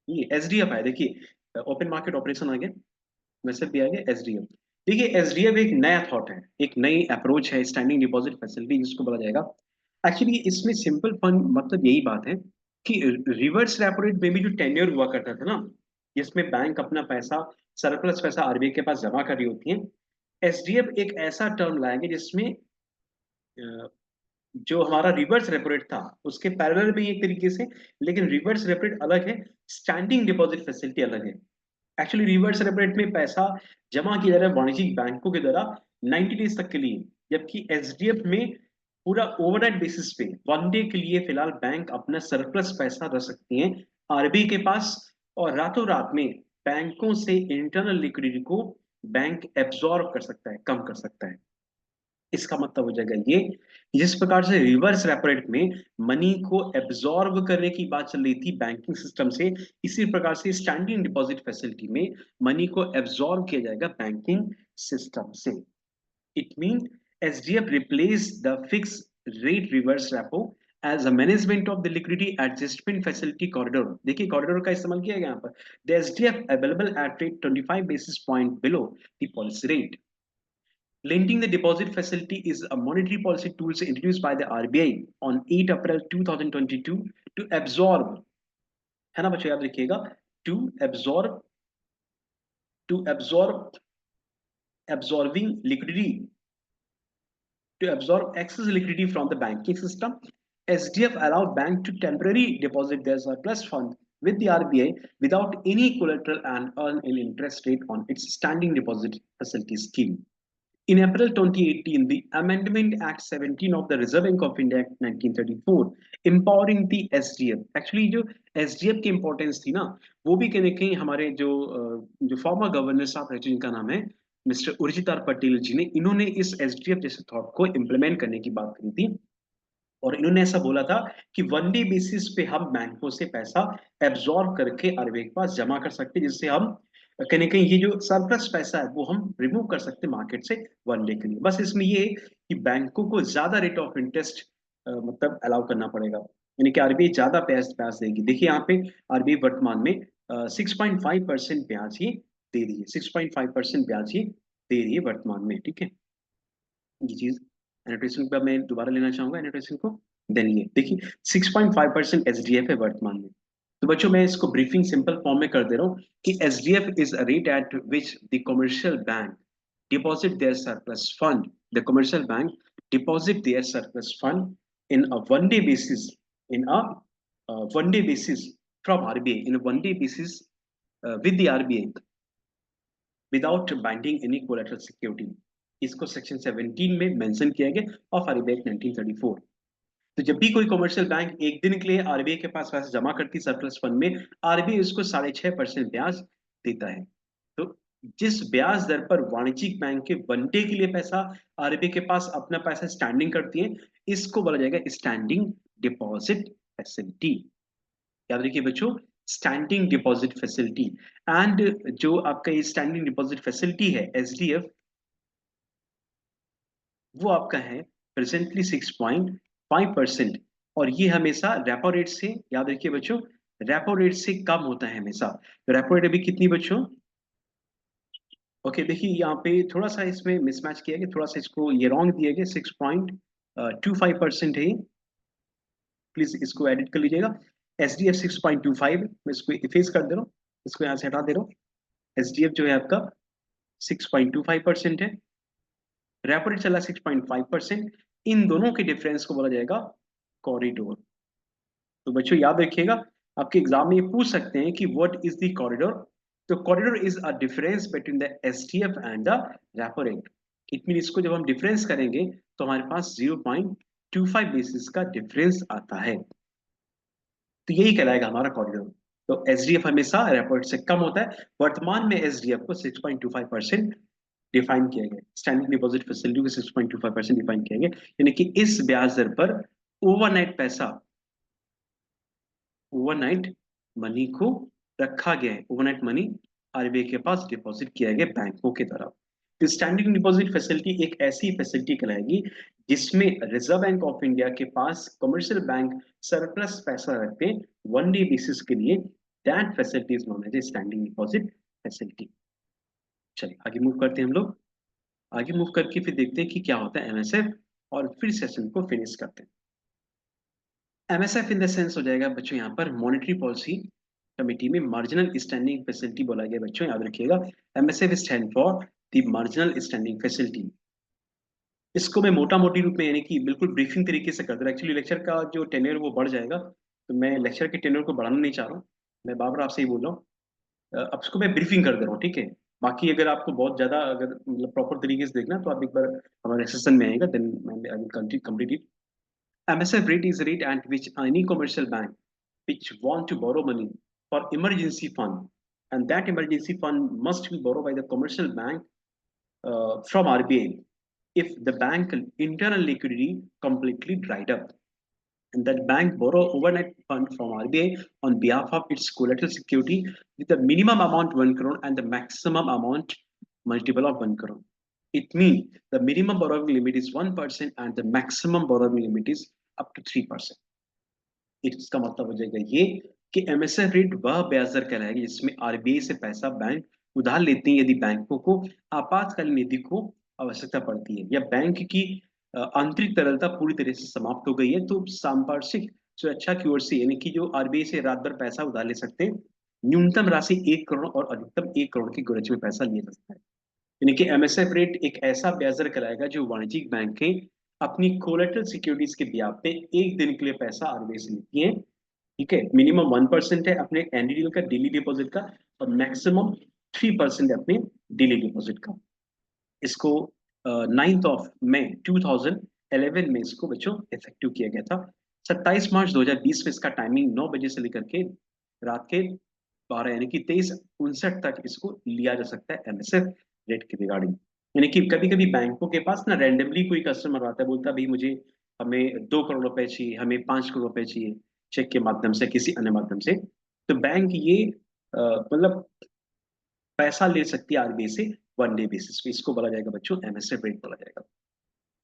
ये एसडीएफ है, देखिए ओपन मार्केट ऑपरेशन आ गया, एमएसएफ भी आ गया, एसडीएफ। देखिए एसडीएफ एक नया थॉट है, एक नई अप्रोच है स्टैंडिंग डिपॉजिट फैसिलिटी जिसको बोला जाएगा। एक्चुअली इसमें सिंपल फंड मतलब यही बात है कि रिवर्स रेपो रेट में भी जो टेन्योर हुआ करता था ना, जिसमें बैंक अपना पैसा, सरप्लस पैसा आरबीआई के पास जमा कर रही होती है, एसडीएफ एक ऐसा टर्म लाएंगे जिसमें जो हमारा रिवर्स रेपो रेट था उसके पैरेलल में एक तरीके से, लेकिन रिवर्स रेपो रेट अलग है, स्टैंडिंग डिपॉजिट फैसिलिटी अलग है। एक्चुअली रिवर्स रेपो रेट में पैसा जमा किया जा रहा है वाणिज्यिक बैंकों के द्वारा 90 डेज तक के लिए, जबकि एसडीएफ में पूरा ओवरनाइट बेसिस पे 1 डे के लिए फिलहाल बैंक अपना सरप्लस पैसा रख सकती हैं आरबीआई के पास, और रातों रात में बैंकों से इंटरनल लिक्विडिटी को बैंक एब्जॉर्ब कर सकता है, कम कर सकता है। इसका मतलब हो जाएगा ये, जिस प्रकार से रिवर्स रेपो रेट में मनी को एब्जॉर्ब करने की बात चल रही थी बैंकिंग सिस्टम से, इसी प्रकार से स्टैंडिंग डिपॉजिट फैसिलिटी में मनी को एब्जॉर्ब किया जाएगा बैंकिंग सिस्टम से। It mean SDF replace the fix rate reverse repo as a management of the liquidity adjustment facility corridor. देखिए कॉरिडोर का इस्तेमाल किया गया यहाँ पर, the SDF available at rate 25 basis point below the policy rate. Lending the deposit facility is a monetary policy tool introduced by the RBI on 8 April 2022 to absorb, है ना बच्चों याद रखिएगा, to absorb, to absorb, absorbing liquidity, to absorb excess liquidity from the banking system. SDF allowed bank to temporarily deposit their surplus fund with the RBI without any collateral and earn an interest rate on its standing deposit facility scheme. In April 2018, the Amendment Act 17 of the Reserve Bank of India Act 1934 empowering the SDF, actually जो SDF की importance थी ना, वो भी कहीं ना कहीं हमारे जो फॉर्मर गवर्नर साहब रहे जिनका नाम है मिस्टर उर्जित आर पटेल जी ने, इन्होंने इस एसडीएफ जैसे थॉट को इम्प्लीमेंट करने की बात करी थी। और इन्होंने ऐसा बोला था कि 1 डे बेसिस पे हम बैंकों से पैसा एब्जॉर्ब करके आरबीआई के पास जमा कर सकते हैं, जिससे हम कहीं ना कहीं ये जो सरप्लस पैसा है वो हम रिमूव कर सकते हैं मार्केट से 1 डे के लिए। बस इसमें ये है कि बैंकों को ज्यादा रेट ऑफ इंटरेस्ट मतलब अलाउ करना पड़ेगा, यानी कि आरबीआई ज्यादा ब्याज ब्याज देगी। देखिए यहाँ पे आरबीआई वर्तमान में 6.5% ब्याज ही दे रही है, 6.5% ब्याज ही दे रही है वर्तमान में, ठीक है। ये चीज एनोटेशन पर मैं दोबारा लेना चाहूंगा एनोटेशन को। देन ये देखिए 6.5% एसडीएफ है वर्तमान में, तो बच्चों मैं इसको ब्रीफिंग सिंपल फॉर्म में कर दे रहा हूँ कि SDF is a rate at which the commercial bank deposit their surplus fund, the commercial bank deposit their surplus fund in a one day basis, in a one day basis from RBI, in a one day basis with the RBI without binding any collateral security. इसको section 17 में mention किया गया of RBI act 1934। तो जब भी कोई commercial bank एक दिन के लिए आरबीआई के पास पैसा जमा करती है सरप्लस फंड में, आरबीआई उसको 6.5% ब्याज देता है। तो जिस ब्याज दर पर वाणिज्यिक बैंक के वनडे के लिए पैसा आरबीआई के पास अपना पैसा स्टैंडिंग करती है, इसको बोला जाएगा स्टैंडिंग डिपॉजिट फैसिलिटी। याद रखिए बच्चों, स्टैंडिंग डिपॉजिट फैसिलिटी। एंड जो आपका ये स्टैंडिंग डिपॉजिट फैसिलिटी है एसडीएफ, वो आपका है प्रेजेंटली 6.5%। और ये हमेशा रेपो रेट से, याद रखिए बच्चों, रेपो रेट से कम होता है हमेशा। तो रेपो रेट अभी कितनी बच्चों? ओके देखिए यहाँ पे थोड़ा सा इसमें मिसमैच किया गया, थोड़ा सा इसको ये रॉन्ग दिया गया, 6.25% है। प्लीज इसको एडिट कर लीजिएगा। एस डी एफ 6.25, मैं इसको इफेज कर दे रहा हूँ, इसको यहाँ से हटा दे रहा हूँ। एस डी एफ जो है आपका 6.25% है, रेपो रेट चला 6.5%। इन दोनों के डिफरेंस को बोला जाएगा कॉरिडोर। तो बच्चों याद रखिएगा, आपके एग्जाम में ये पूछ सकते हैं कि व्हाट इज द कॉरिडोर। तो corridor is a difference between the STF and the repo rate. It mean इसको जब हम डिफरेंस करेंगे तो हमारे पास 0.25 बेसिस का डिफरेंस आता है। तो यही कहलाएगा हमारा कॉरिडोर। तो एसडीएफ हमेशा रेपो रेट से कम होता है। वर्तमान में एसडीएफ को 6.25% डिफाइन किया गया, स्टैंडिंग डिपॉजिट फैसिलिटी को 6.25% डिफाइन किया गया, यानी कि इस ब्याज दर पर ओवरनाइट पैसा, ओवरनाइट मनी को रखा गया है, ओवरनाइट मनी आरबीआई के पास डिपॉजिट किया गया बैंकों की तरफ। तो स्टैंडिंग डिपॉजिट फैसिलिटी एक ऐसी फैसिलिटी कहलाएगी जिसमें रिजर्व बैंक ऑफ इंडिया के पास कमर्शियल बैंक सरप्लस पैसा रखते हैं वन डे बेसिस के लिए। That facility is known as standing deposit facility. चलिए आगे मूव करते हैं हम लोग। आगे मूव करके फिर देखते हैं कि क्या होता है एमएसएफ, और फिर सेशन को फिनिश करते हैं। एमएसएफ इन द सेंस हो जाएगा बच्चों यहाँ पर मॉनेटरी पॉलिसी कमेटी में मार्जिनल स्टैंडिंग फैसिलिटी बोला गया बच्चों, याद रखिएगा। MSF stand for the marginal standing facility. इसको मैं मोटा मोटी रूप में यानी कि बिल्कुल ब्रीफिंग तरीके से कर दे रहा। एक्चुअली लेक्चर का जो टेन्योर वो बढ़ जाएगा, तो मैं लेक्चर के टेन्योर को बढ़ाना नहीं चाह रहा हूँ। मैं बार बार आपसे ही बोल रहा हूँ, अब इसको मैं ब्रीफिंग कर दे रहा हूँ, ठीक है। बाकी अगर आपको बहुत ज्यादा अगर मतलब प्रॉपर तरीके से देखना, तो आप एक बार हमारे सेशन में आएगा, then I will complete it. MSF rate is a rate at which any commercial bank which want to borrow money for emergency fund, and that emergency fund must be borrowed by the commercial bank from RBI if the bank internal liquidity completely dried up, and that bank borrow overnight fund from RBI on behalf of its collateral security with the minimum amount 1 crore and the maximum amount multiple of 1 crore. It means the minimum borrowing limit is 1% and the maximum borrowing limit is up to 3%। इसका मतलब हो जाएगा ये कि MSF rate वह ब्याज दर कहलाएगी जिसमें आरबीआई से पैसा बैंक उधार लेते हैं यदि बैंकों को आपातकालीन निधि को आवश्यकता पड़ती है, या बैंक की आंतरिक तरलता पूरी तरह से समाप्त हो गई है, तो सांपार्श्विक सुरक्षा की ओर से यानी कि जो आरबीआई से रात भर पैसा उधार ले सकते हैं, न्यूनतम राशि 1 करोड़ और अधिकतम 1 करोड़ की गरज में पैसा लिया जा सकता है। यानी कि एमएसएफ रेट एक ऐसा ब्याज दर कहलाएगा जो वाणिज्यिक बैंकें अपनी कोलेटरल सिक्योरिटीज के ब्याज पे एक दिन के लिए पैसा आरबीआई से लेती हैं, ठीक है। मिनिमम 1% है अपने एनडीडीएल का, डेली डिपॉजिट का, और मैक्सिमम 3% है अपने डेली डिपॉजिट का। इसको 9 मई 2011 में इसको बच्चों इफेक्टिव किया गया था। 27 मार्च 2020 में इसका टाइमिंग 9 बजे से लेकर के रात के 12 यानी कि 23:59 तक इसको लिया जा सकता है एमएसएफ रेट के रिगार्डिंग। यानी कि कभी कभी बैंकों के पास ना रैंडमली कोई कस्टमर आता है, बोलता है भाई मुझे हमें 2 करोड़ रुपए चाहिए, हमें 5 करोड़ रुपए चाहिए, चेक के माध्यम से किसी अन्य माध्यम से। तो बैंक ये मतलब पैसा ले सकती है आरबीआई से वन डे बेसिस पे, इसको बोला जाएगा बच्चों एमएसएफ रेट बोला जाएगा।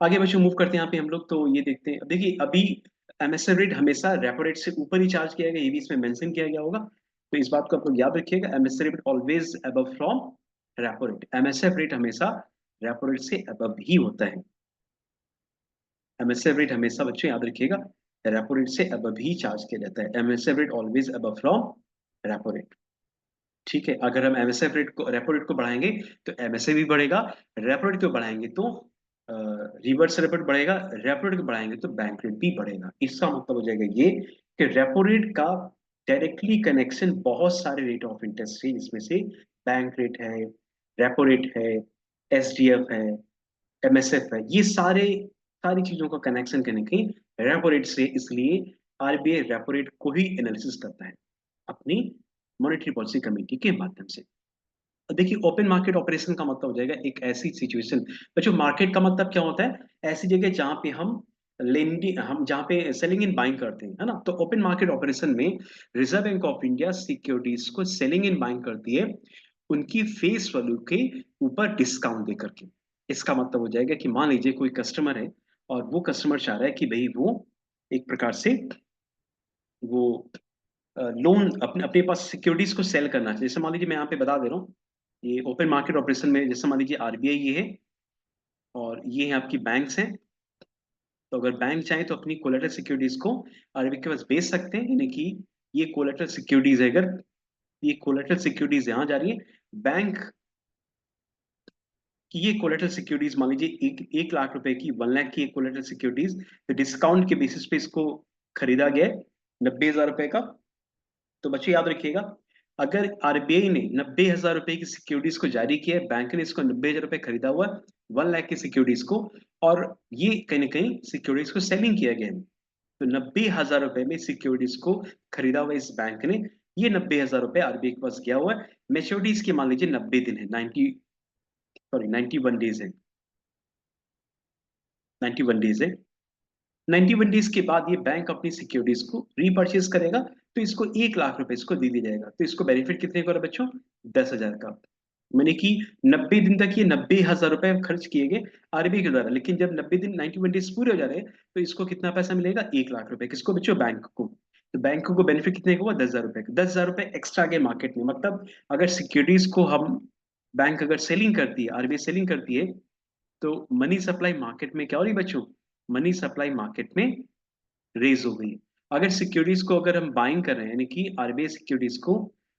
आगे बच्चों मूव करते हैं यहाँ पे हम लोग। तो ये देखते हैं, देखिए अभी एमएसएफ रेट हमेशा रेपो रेट से ऊपर ही चार्ज किया गया, ये भी इसमें मेंशन किया गया होगा। तो इस बात को आप लोग याद रखिएगा, MSF rate always above from repo rate. MSF rate हमेशा रेपो रेट से अबव ही होता है। एमएसएफ रेट हमेशा बच्चों याद रखिएगा रेपो रेट से अब ही चार्ज किया जाता है। एमएसएफ रेट ऑलवेज अब फ्रॉम रेपो रेट। ठीक है, अगर हम एमएसएफ रेट को रेपो रेट को बढ़ाएंगे तो एमएसए भी बढ़ेगा, रेपो रेट को बढ़ाएंगे तो रिवर्स रेपो रेट बढ़ेगा, रेपो रेट को बढ़ाएंगे तो बैंक रेट भी बढ़ेगा। इसका मतलब हो जाएगा ये कि रेपो रेट का डायरेक्टली कनेक्शन बहुत सारे रेट ऑफ इंटरेस्ट है, जिसमें से बैंक रेट है, रेपो रेट है, एसडीएफ है, एमएसएफ है, ये सारे सारी चीजों का कनेक्शन करने की रेपो रेट से, इसलिए आरबीआई रेपो रेट को ही एनालिसिस करता है अपनी मॉनेटरी पॉलिसी कमेटी के माध्यम से। देखिए, ओपन मार्केट ऑपरेशन का मतलब हो जाएगा एक ऐसी सिचुएशन, बच्चों मार्केट का मतलब क्या होता है? ऐसी जगह जहां पे हम जहां पे सेलिंग इन बाइंग करते हैं, है ना। तो ओपन मार्केट ऑपरेशन में reserve Bank of India securities को सेलिंग इन बाइंग करती है उनकी फेस वैल्यू के ऊपर डिस्काउंट दे करके। इसका मतलब हो जाएगा कि मान लीजिए कोई कस्टमर है और वो कस्टमर चाह रहा है कि भाई वो एक प्रकार से वो लोन अपने अपने पास सिक्योरिटीज को सेल करना चाहिए। जैसे मान लीजिए मैं यहाँ पे बता दे रहा हूँ, ये ओपन मार्केट ऑपरेशन में जैसे मान लीजिए आरबीआई ये है और ये है आपकी बैंक्स हैं। तो अगर बैंक चाहे तो अपनी कोलेटरल सिक्योरिटीज को आरबीआई के पास बेच सकते हैं, यानी कि ये कोलेटरल सिक्योरिटीज है। अगर ये कोलेटरल सिक्योरिटीज यहाँ जा रही है बैंक की, ये कोलेटरल सिक्योरिटीज मान लीजिए 1 लाख रुपए की, 1 लाख की कोलेटरल सिक्योरिटीज, तो डिस्काउंट के बेसिस पे इसको खरीदा गया है 90,000 रुपए का। तो बच्चों याद रखिएगा, अगर आरबीआई ने 90,000 रुपए की सिक्योरिटीज को जारी किया है, बैंक ने इसको 90,000 रुपए खरीदा हुआ है 1 लाख की सिक्योरिटीज को, और ये कहीं ना कहीं सिक्योरिटीज को सेलिंग किया गया है। तो 90,000 रुपए में सिक्योरिटीज को खरीदा हुआ इस बैंक ने, ये 90,000 रुपए आरबीआई के पास गया हुआ है। मेच्योरिटीज की मान लीजिए 90 दिन है, 91 डेज है, 91 डेज है। 91 डेज के बाद ये बैंक अपनी सिक्योरिटीज को रीपर्चेज करेगा, तो इसको 1 लाख रुपए इसको दे दिया जाएगा। तो इसको बेनिफिट कितने का हो रहा है बच्चों? 10,000 का। मैंने कि 90 दिन तक ये 90,000 रुपए खर्च किए गए आरबीआई के द्वारा, लेकिन जब 90 दिन 91 डेज पूरे हो जा रहे हैं तो इसको कितना पैसा मिलेगा? 1 लाख रुपए। किसको बच्चों? बैंक को। तो बैंक को बेनिफिट कितने का हुआ? 10,000 रुपए का। 10,000 रुपए एक्स्ट्रा गए मार्केट में। मतलब अगर सिक्योरिटीज को हम बैंक अगर सेलिंग करती है, आरबीआई सेलिंग करती है, तो मनी सप्लाई मार्केट में क्या हो रही है बच्चों? मनी सप्लाई मार्केट में रेज हो गई है। अगर सिक्योरिटीज को अगर हम बाइंग कर रहे हैं, यानी कि आरबीआई सिक्योरिटीज को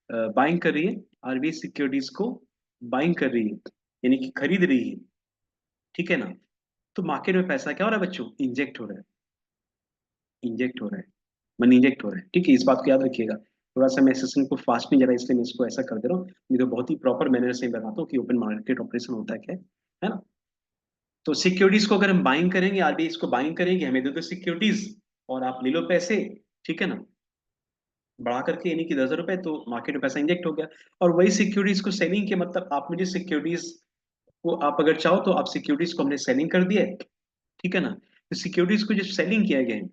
बाइंग कर रही है, आरबीआई सिक्योरिटीज को बाइंग कर रही है यानी कि खरीद रही है, ठीक है ना। तो मार्केट में पैसा क्या हो रहा है बच्चों? इंजेक्ट हो रहा है, इंजेक्ट हो रहा है, मनी इंजेक्ट हो रहा है। ठीक है, इस बात को याद रखिएगा। थोड़ा सा मैं सेशन को फास्ट नहीं जा रहा, इसलिए मैं इसको ऐसा कर दे रहा हूँ, नहीं तो बहुत ही प्रॉपर मैनर से बताता हूँ कि ओपन मार्केट ऑपरेशन होता है क्या है ना। तो सिक्योरिटीज को अगर हम बाइंग करेंगे, आरबीआई इसको बाइंग करेंगे, हमें दे दो सिक्योरिटीज और आप ले लो पैसे, ठीक है ना, बढ़ा करके, यानी कि 10,000 रुपए, तो मार्केट में पैसा इंजेक्ट हो गया। और वही सिक्योरिटीज को सेलिंग के मतलब आप मुझे सिक्योरिटीज को, आप अगर चाहो तो आप सिक्योरिटीज को हमने सेलिंग कर दिया है, ठीक है ना। तो सिक्योरिटीज को जो सेलिंग किया गया है,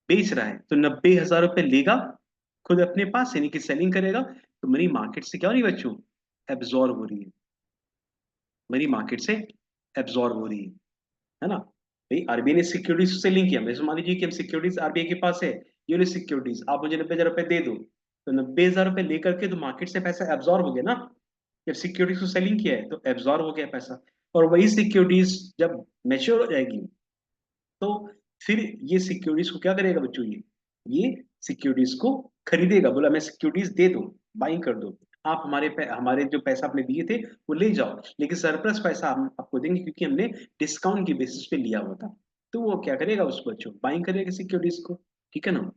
बेच रहा है, तो 90,000 रुपए लेगा खुद अपने पास, यानी कि सेलिंग करेगा। तो मनी मार्केट से क्या हो रही है बच्चों? एब्जॉर्ब हो रही है, मनी मार्केट से एब्जॉर्ब हो रही है ना। भाई आरबीआई ने सिक्योरिटीज से लिंक किया, जैसे मान लीजिए कि हम सिक्योरिटीज आरबीआई के पास है, ये लो सिक्योरिटीज, आप मुझे 90,000 रुपए दे दो, तो 90,000 रुपए लेकर के तो मार्केट से पैसा एब्जॉर्ब हो गया ना। जब सिक्योरिटीज को सेलिंग किया है तो एब्जॉर्ब हो गया पैसा। और वही सिक्योरिटीज जब मैच्योर हो जाएगी, तो फिर ये सिक्योरिटीज को क्या करेगा बच्चों? ये सिक्योरिटीज को खरीदेगा, बोला मैं सिक्योरिटीज दे दो, बाइंग कर दो, आप हमारे जो पैसा आपने दिए थे वो ले जाओ, लेकिन सरप्लस पैसा हम आपको देंगे क्योंकि हमने डिस्काउंट की बेसिस पे लिया हुआ था। तो वो क्या करेगा? उसको बच्चों बाइंग करेगा सिक्योरिटीज को, ठीक है ना,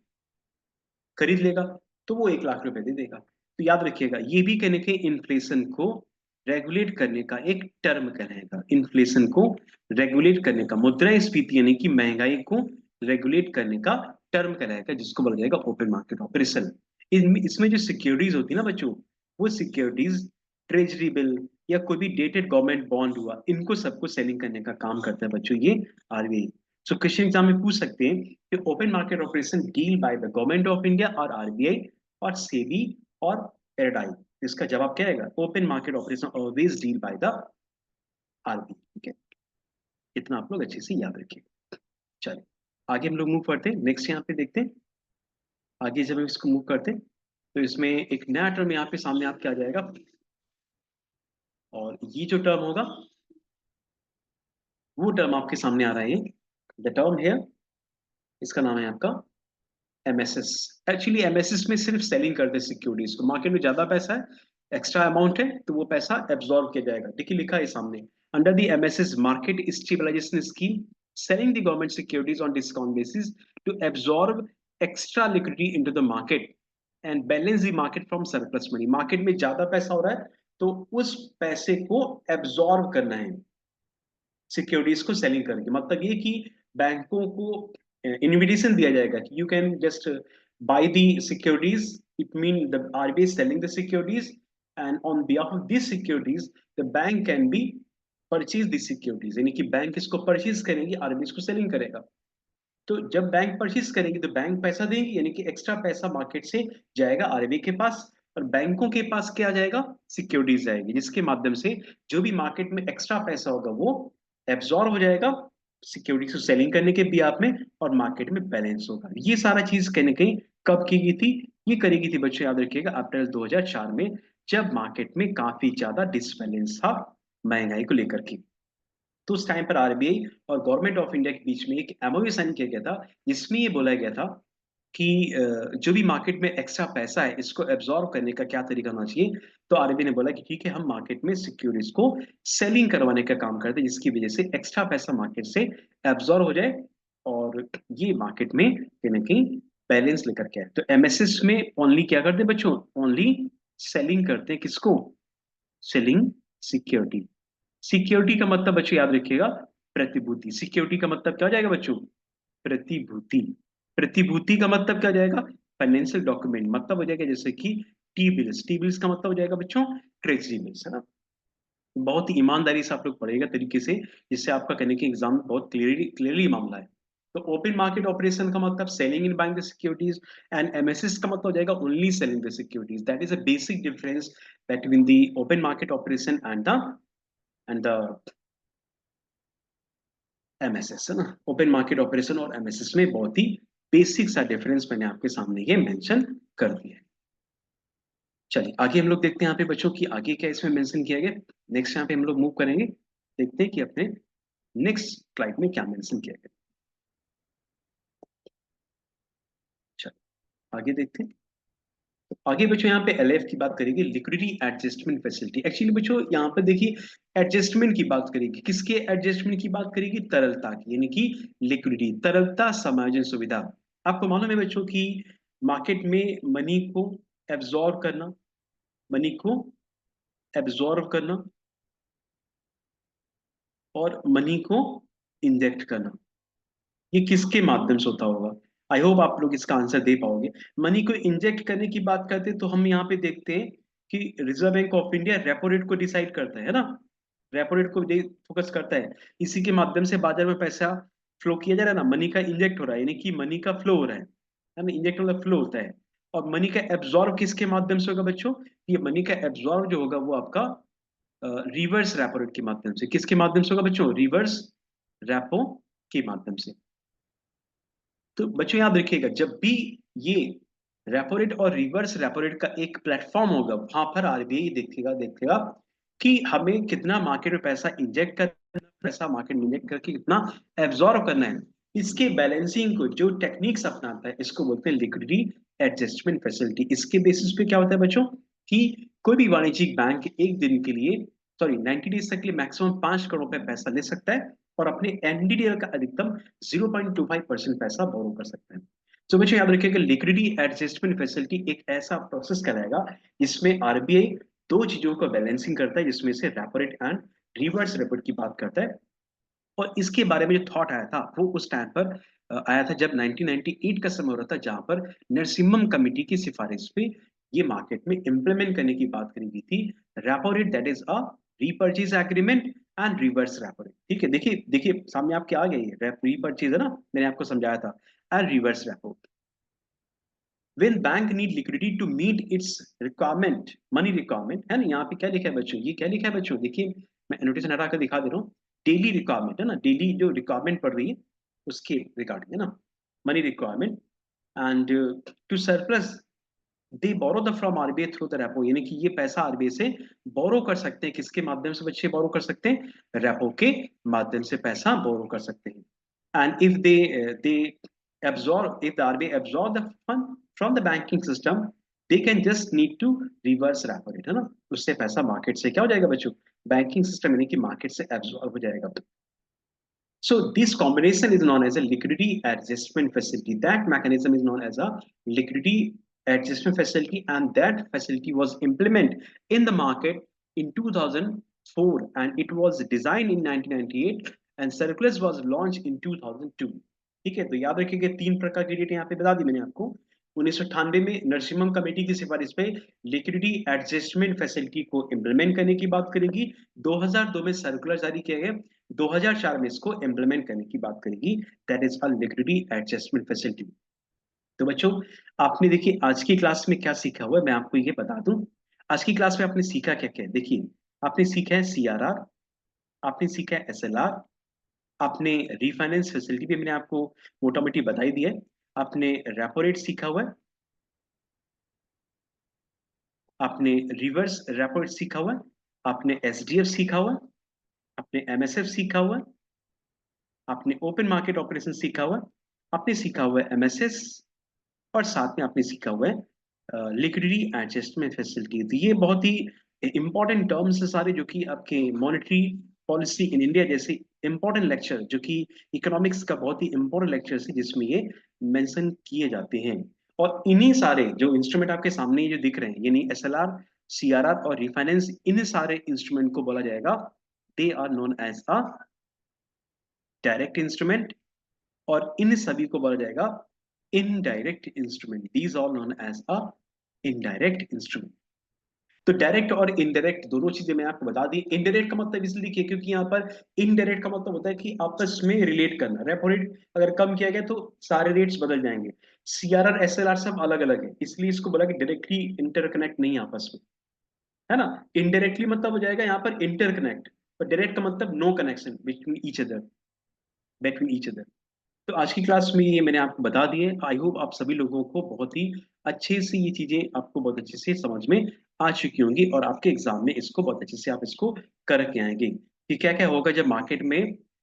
खरीद लेगा, तो वो 1 लाख रुपए दे देगा। तो याद रखिएगा, ये भी कहने के इन्फ्लेशन को रेगुलेट करने का एक टर्म कहलाएगा। इन्फ्लेशन को रेगुलेट करने का, मुद्रास्फीति यानी कि महंगाई को रेगुलेट करने का टर्म कहलाएगा, जिसको बोला जाएगा ओपन मार्केट ऑपरेशन। इसमें जो सिक्योरिटीज होती है ना बच्चों, वो सिक्योरिटीज ट्रेजरी बिल या कोई भी डेटेड गवर्नमेंट बॉन्ड हुआ, इनको सबको सेलिंग करने का काम करता है बच्चों ये आरबीआई। सो क्वेश्चन एग्जाम में पूछ सकते हैं कि open market operation deal by the government of India और आरबीआई और सेबी और एरडाई। इसका जवाब क्या आएगा? Open market operation always deal by the RBI. ठीक है, इतना आप लोग अच्छे से याद रखिए। चलिए आगे हम लोग मूव करते हैं, नेक्स्ट यहाँ पे देखते हैं। आगे जब हम इसको मूव करते हैं तो इसमें एक नया टर्म यहाँ पे सामने आपके आ जाएगा, और ये जो टर्म होगा वो टर्म आपके सामने आ रहा है, द टर्म हियर इसका नाम है आपका एमएसएस। एक्चुअली एमएसएस में सिर्फ सेलिंग करते हैं सिक्योरिटीज को, मार्केट में ज्यादा पैसा है, एक्स्ट्रा अमाउंट है, तो वो पैसा एब्जॉर्ब किया जाएगा। देखिए लिखा है सामने, under the MSS market stabilisation scheme selling the government securities on discount basis to absorb extra liquidity into the market and balance the market from surplus money. Market में ज्यादा पैसा हो रहा है तो उस पैसे को एब्जॉर्ब करना है सिक्योरिटीज को सेलिंग करके। मतलब ये कि बैंकों को इनविटेशन दिया जाएगा कि you can just by the securities, it mean the RBI selling the securities and on behalf of this securities the bank can be purchase the securities, यानी कि बैंक इसको परचेज करेगी, आरबीआई इसको सेलिंग करेगा। तो जब बैंक परचेज करेगी तो बैंक पैसा देंगे, यानी कि एक्स्ट्रा पैसा मार्केट से जाएगा आरबीआई के पास, और बैंकों के पास क्या जाएगा, सिक्योरिटीज जाएगी, जिसके माध्यम से जो भी मार्केट में एक्स्ट्रा पैसा होगा वो एब्जॉर्ब हो जाएगा सिक्योरिटीज को सेलिंग करने के बिहाफ में, और मार्केट में बैलेंस होगा। ये सारा चीज कहीं ना कहीं कब की गई थी, ये करी गई थी बच्चों, याद रखिएगा अप्रैल 2004 में, जब मार्केट में काफी ज्यादा डिसबैलेंस था महंगाई को लेकर के। तो उस टाइम पर आरबीआई और गवर्नमेंट ऑफ इंडिया के बीच में एक एमओयू साइन किया गया था, जिसमें ये बोला गया था कि जो भी मार्केट में एक्स्ट्रा पैसा है इसको एब्जॉर्ब करने का क्या तरीका होना चाहिए। तो आरबीआई ने बोला कि ठीक है, हम मार्केट में सिक्योरिटीज को सेलिंग करवाने का काम करते हैं, जिसकी वजह से एक्स्ट्रा पैसा मार्केट से एब्जॉर्ब हो जाए और ये मार्केट में कहीं ना कहीं बैलेंस लेकर के आए। तो एमएसएस में ओनली क्या करते हैं बच्चों, ओनली सेलिंग करते हैं, किसको, सेलिंग सिक्योरिटी। सिक्योरिटी का मतलब बच्चों याद रखिएगा प्रतिभूति। सिक्योरिटी का मतलब क्या हो जाएगा बच्चों, प्रतिभूति। प्रतिभूति का मतलब क्या हो जाएगा, फाइनेंशियल डॉक्यूमेंट, मतलब हो जाएगा जैसे कि टी बिल्स। टी बिल्स का मतलब हो जाएगा बच्चों ट्रेजरी बिल्स, है ना। बहुत ही ईमानदारी से आप लोग पढ़ेगा तरीके से, जिससे आपका कहने के एग्जाम में बहुत क्लियरली क्लियरली मामला है। तो ओपन मार्केट ऑपरेशन का मतलब selling in buying the securities, and MSS का मतलब हो जाएगा only selling the securities. That is a basic difference between the open market operation and the MSS, है ना। ओपन मार्केट ऑपरेशन और एमएसएस में बहुत ही बेसिक सा डिफरेंस मैंने आपके सामने ये मेंशन कर दिया है। चलिए आगे हम लोग देखते हैं यहाँ पे बच्चों की आगे क्या इसमें मेंशन किया गया। नेक्स्ट यहाँ पे हम लोग मूव करेंगे, देखते हैं कि अपने नेक्स्ट स्लाइड में क्या मेंशन किया गया। चलिए आगे देखते हैं। तो आगे बच्चों यहाँ पे एलएफ की बात करेगी, लिक्विडिटी एडजस्टमेंट फैसिलिटी। एक्चुअली बच्चों यहाँ पे देखिए एडजस्टमेंट की बात करेगी, किसके एडजस्टमेंट की बात करेगी, तरलता की, यानी कि लिक्विडिटी, तरलता समायोजन सुविधा। आपको मालूम है बच्चों की मार्केट में मनी को एब्जॉर्ब करना, मनी को एब्जॉर्ब करना और मनी को इंजेक्ट करना, ये किसके माध्यम से होता होगा। आई होप आप लोग इसका आंसर दे पाओगे। मनी को इंजेक्ट करने की बात करते हैं तो हम यहाँ पे देखते हैं कि Reserve Bank of India repo rate को डिसाइड करता है ना, रेपो रेट को फोकस करता है, इसी के माध्यम से बाजार में पैसा फ्लो किया जा रहा है ना, मनी का इंजेक्ट हो रहा है, यानी कि मनी का फ्लो हो रहा है ना, इंजेक्ट मतलब फ्लो होता है। और मनी का एब्जॉर्ब किसके माध्यम से होगा बच्चों, ये मनी का एब्जॉर्ब जो होगा वो आपका रिवर्स रेपो रेट के माध्यम से, किसके माध्यम से होगा बच्चों, रिवर्स रेपो के माध्यम से। तो बच्चों याद रखिएगा जब भी ये रेपो रेट और रिवर्स रेपो रेट का एक प्लेटफॉर्म होगा, वहां पर आरबीआई देखेगा देखेगा कि हमें कितना मार्केट में पैसा इंजेक्ट करना है, पैसा मार्केट में इंजेक्ट करके कितना एब्जॉर्ब करना है। इसके बैलेंसिंग को जो टेक्निक्स अपनाता है इसको बोलते हैं लिक्विडिटी एडजस्टमेंट फैसिलिटी। इसके बेसिस पे क्या होता है बच्चों कि कोई भी वाणिज्यिक बैंक एक दिन के लिए, सॉरी 90 डेज तक के लिए मैक्सिमम 5 करोड़ रुपए पैसा ले सकता है, और अपने एनडीडीएल का अधिकतम 0.25% पैसा बोरो कर सकते हैं। तो बच्चों याद रखिएगा लिक्विडिटी एडजस्टमेंट फैसिलिटी एक ऐसा प्रोसेस कहलाएगा जिसमें आरबीआई दो चीजों को बैलेंसिंग करता है, जिसमें से repo rate and reverse repo rate की बात करता है। और इसके बारे में जो थॉट आया था वो उस टाइम पर आया था जब 1998 का समय हो रहा था, जहां पर नरसिम्हम कमेटी की सिफारिश पे ये मार्केट में इंप्लीमेंट करने की बात करी गई थी, repo rate that is a repurchase agreement and reverse repo rate. ठीक है, देखिए देखिए सामने आपके आ गई है, रीपर्चेज है ना, मैंने आपको समझाया था, and reverse repo. when bank need liquidity to meet its requirement, money requirement, है ना। यहाँ पे क्या लिखा है बच्चों, ये क्या लिखा है बच्चों, देखिए मैं एनोटेशन हटा कर दिखा दे रहा हूँ। डेली रिक्वायरमेंट है ना, डेली जो रिक्वायरमेंट पड़ रही है उसके रिगार्डिंग है ना, money requirement and to surplus they borrow the from RBI through the repo, यानी कि ये पैसा आरबीआई से बोरो कर सकते हैं, किसके माध्यम से बच्चे बोरो कर सकते हैं, रेपो के माध्यम से पैसा बोरो कर सकते हैं। And if they absorb, if the RBI absorb the fund from the banking system, they can just need to reverse repo rate, है ना? उससे पैसा मार्केट से क्या हो जाएगा बच्चों, बैंकिंग सिस्टम यानी कि मार्केट से एब्जॉर्ब हो जाएगा. So this combination is known as a liquidity adjustment facility. That mechanism is known as a liquidity adjustment facility, and that facility was implemented in the market in 2004, and it was designed in 1998, and circulars was launched in 2002. ठीक है, तो याद रखिएगा तीन प्रकार की date यहाँ पे बता दी मैंने आपको. 1998 में नरसिम्हम कमेटी की सिफारिश पे लिक्विडिटी एडजस्टमेंट फैसिलिटी को इम्प्लीमेंट करने की बात करेगी. 2002 में सर्कुलर जारी किया गया. 2004 में इसको इम्प्लीमेंट करने की बात करेगी. That is a liquidity adjustment facility. तो बच्चों, आपने देखिए आज की क्लास में क्या सीखा हुआ है, मैं आपको ये बता दूं. आज की क्लास में आपने सीखा क्या क्या है. देखिए, आपने सीखा है सीआरआर, आपने सीखा है एसएलआर, आपने रीफाइनेंस फैसिलिटी भी मैंने आपको मोटा मोटी बताई दी है, आपने रेपो रेट सीखा हुआ है, आपने रिवर्स रेपो रेट सीखा हुआ है, आपने एसडीएफ सीखा हुआ है, आपने एमएसएफ सीखा हुआ है, आपने ओपन मार्केट ऑपरेशन सीखा हुआ है, आपने सीखा हुआ है एमएसएस, और साथ में आपने सीखा हुआ है लिक्विडिटी एडजस्टमेंट फैसिलिटी. तो ये बहुत ही इंपॉर्टेंट टर्म्स है सारे, जो कि आपके मॉनेटरी पॉलिसी इन इंडिया जैसे इंपॉर्टेंट लेक्चर, जो कि इकोनॉमिक्स का बहुत ही इंपॉर्टेंट लेक्चर है, जिसमें ये मेंशन किए जाते हैं. और इन्हीं सारे जो इंस्ट्रूमेंट आपके सामने जो दिख रहे हैं, यानी एसएलआर, सीआरआर और रिफाइनेंस, इन सारे इंस्ट्रूमेंट को बोला जाएगा, they are known as a direct instrument, और इन सभी को बोला जाएगा indirect instrument. These all known as a indirect instrument. तो डायरेक्ट और इनडायरेक्ट दोनों चीजें मैंने आपको बता दी. इनडायरेक्ट का मतलब इसलिए लिखिए क्योंकि यहाँ पर इनडायरेक्ट का मतलब होता है कि आपस में रिलेट करना. रेपो रेट अगर कम किया गया तो सारे रेट्स बदल जाएंगे. सीआरआर एसएलआर सब अलग अलग है, इसलिए इसको बोला कि डायरेक्टली इंटरकनेक्ट नहीं है आपस में, है ना. इनडायरेक्टली मतलब हो जाएगा यहाँ पर इंटरकनेक्ट, पर डायरेक्ट का मतलब no connection between each other. तो आज की क्लास में ये मैंने आपको बता दिए. आई होप आप सभी लोगों को बहुत ही अच्छे से ये चीजें आपको बहुत अच्छे से समझ में आ चुकी होंगी, और आपके एग्जाम में इसको बहुत अच्छे से आप इसको करके आएंगे कि क्या क्या होगा जब मार्केट में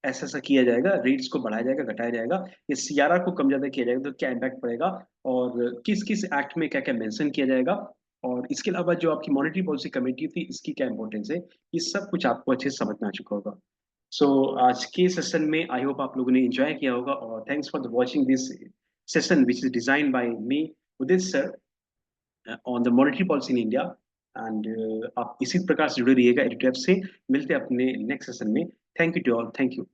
ऐसा ऐसा किया जाएगा, रेट्स को बढ़ाया जाएगा, घटाया जाएगा, या सीआरआर को कम ज्यादा किया जाएगा तो क्या इम्पैक्ट पड़ेगा, और किस किस एक्ट में क्या क्या मेंशन किया जाएगा, और इसके अलावा जो आपकी मॉनेटरी पॉलिसी कमेटी थी इसकी क्या इंपॉर्टेंस है, ये सब कुछ आपको अच्छे से समझ में आ चुका होगा. सो आज के सेशन में आई होप आप लोगों ने एंजॉय किया होगा, और thanks for the watching this session which is design by me Udit sir on the monetary policy in India. And आप इसी प्रकार से जुड़े रहिएगा एडुटैब से. मिलते हैं अपने नेक्स्ट सेशन में. Thank you to all. Thank you.